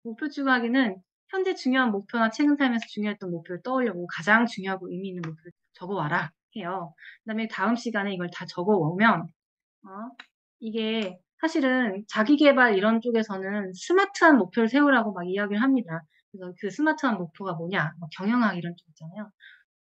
목표 추구하기는 현재 중요한 목표나 최근 삶에서 중요했던 목표를 떠올려보고 가장 중요하고 의미 있는 목표를 적어와라 해요. 그다음에 다음 시간에 이걸 다 적어오면 이게 사실은 자기계발 이런 쪽에서는 스마트한 목표를 세우라고 막 이야기를 합니다. 그래서 그 스마트한 목표가 뭐냐, 경영학 이런 쪽 있잖아요.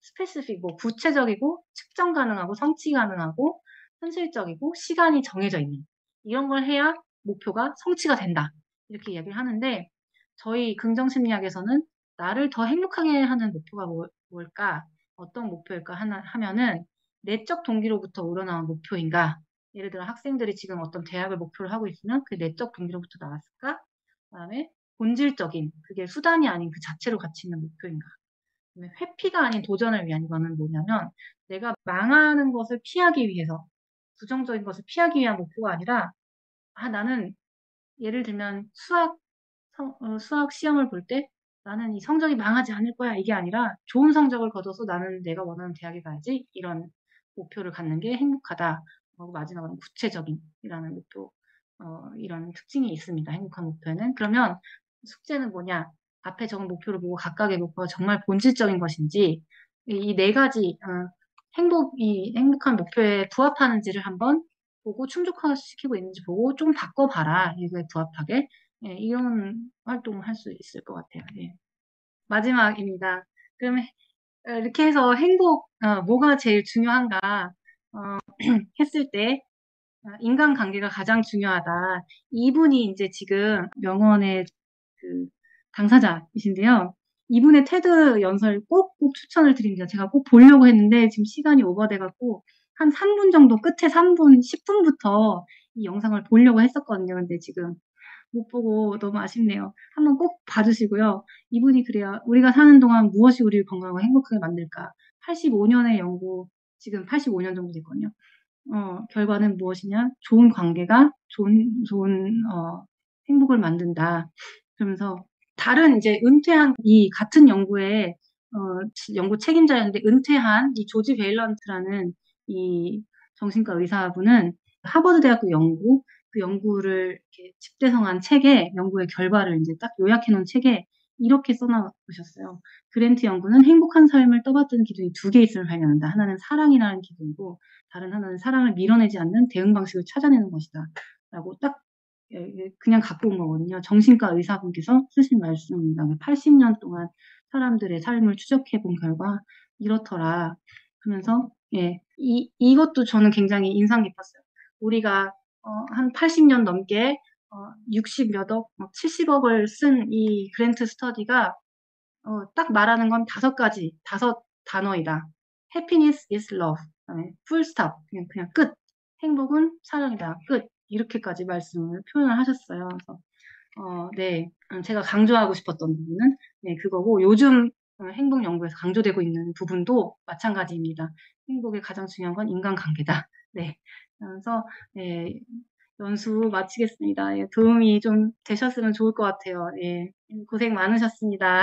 스페시픽, 구체적이고 측정 가능하고 성취 가능하고 현실적이고 시간이 정해져 있는 이런 걸 해야 목표가 성취가 된다. 이렇게 이야기를 하는데 저희 긍정심리학에서는 나를 더 행복하게 하는 목표가 뭘까? 어떤 목표일까 하면은 내적 동기로부터 우러나온 목표인가? 예를 들어 학생들이 지금 어떤 대학을 목표로 하고 있으면 그 내적 동기로부터 나왔을까? 그다음에 본질적인 그게 수단이 아닌 그 자체로 가치 있는 목표인가? 그다음에 회피가 아닌 도전을 위한 이거는 뭐냐면 내가 망하는 것을 피하기 위해서 부정적인 것을 피하기 위한 목표가 아니라 나는 예를 들면 수학 시험을 볼 때 나는 이 성적이 망하지 않을 거야 이게 아니라 좋은 성적을 거둬서 나는 내가 원하는 대학에 가야지 이런 목표를 갖는 게 행복하다. 그리고 마지막으로 구체적인이라는 목표 이런 특징이 있습니다. 행복한 목표는 그러면 숙제는 뭐냐? 앞에 적은 목표를 보고 각각의 목표가 정말 본질적인 것인지 이 4가지 이 행복한 목표에 부합하는지를 한번 보고 충족시키고 있는지 보고 좀 바꿔봐라. 이거에 부합하게. 예, 이런 활동을 할 수 있을 것 같아요. 예. 마지막입니다. 그러면 이렇게 해서 뭐가 제일 중요한가 했을 때 인간관계가 가장 중요하다. 이분이 이제 지금 명언의 그 당사자이신데요. 이분의 테드 연설 꼭 추천을 드립니다. 제가 꼭 보려고 했는데 지금 시간이 오버돼갖고 한 3분 정도 끝에 3분, 10분부터 이 영상을 보려고 했었거든요. 근데 지금 못 보고 너무 아쉽네요. 한번 꼭 봐주시고요. 이분이 그래요. 우리가 사는 동안 무엇이 우리를 건강하고 행복하게 만들까? 85년의 연구, 지금 85년 정도 됐거든요. 결과는 무엇이냐? 좋은 관계가 좋은 행복을 만든다. 그러면서 다른 이제 은퇴한 이 같은 연구의 연구 책임자였는데 은퇴한 이 조지 베일런트라는 이 정신과 의사분은 하버드 대학교 그 연구를 이렇게 집대성한 책에 연구의 결과를 이제 딱 요약해 놓은 책에 이렇게 써놓으셨어요. 그랜트 연구는 행복한 삶을 떠받드는 기준이 2개 있음을 발견한다. 하나는 사랑이라는 기준이고 다른 하나는 사랑을 밀어내지 않는 대응 방식을 찾아내는 것이다. 라고 딱 그냥 갖고 온 거거든요. 정신과 의사분께서 쓰신 말씀입니다. 80년 동안 사람들의 삶을 추적해 본 결과 이렇더라. 그러면서 예, 이것도 저는 굉장히 인상 깊었어요. 우리가 한 80년 넘게 60 몇 억, 70억을 쓴 이 그랜트 스터디가 딱 말하는 건 5가지, 5단어이다. Happiness is love. 그다음에 full stop. 그냥 끝. 행복은 사랑이다. 끝. 이렇게까지 말씀을 표현을 하셨어요. 그래서 네. 제가 강조하고 싶었던 부분은 네, 그거고 요즘 행복 연구에서 강조되고 있는 부분도 마찬가지입니다. 행복의 가장 중요한 건 인간관계다. 네. 그래서 네, 연수 마치겠습니다. 예, 도움이 좀 되셨으면 좋을 것 같아요. 예. 고생 많으셨습니다.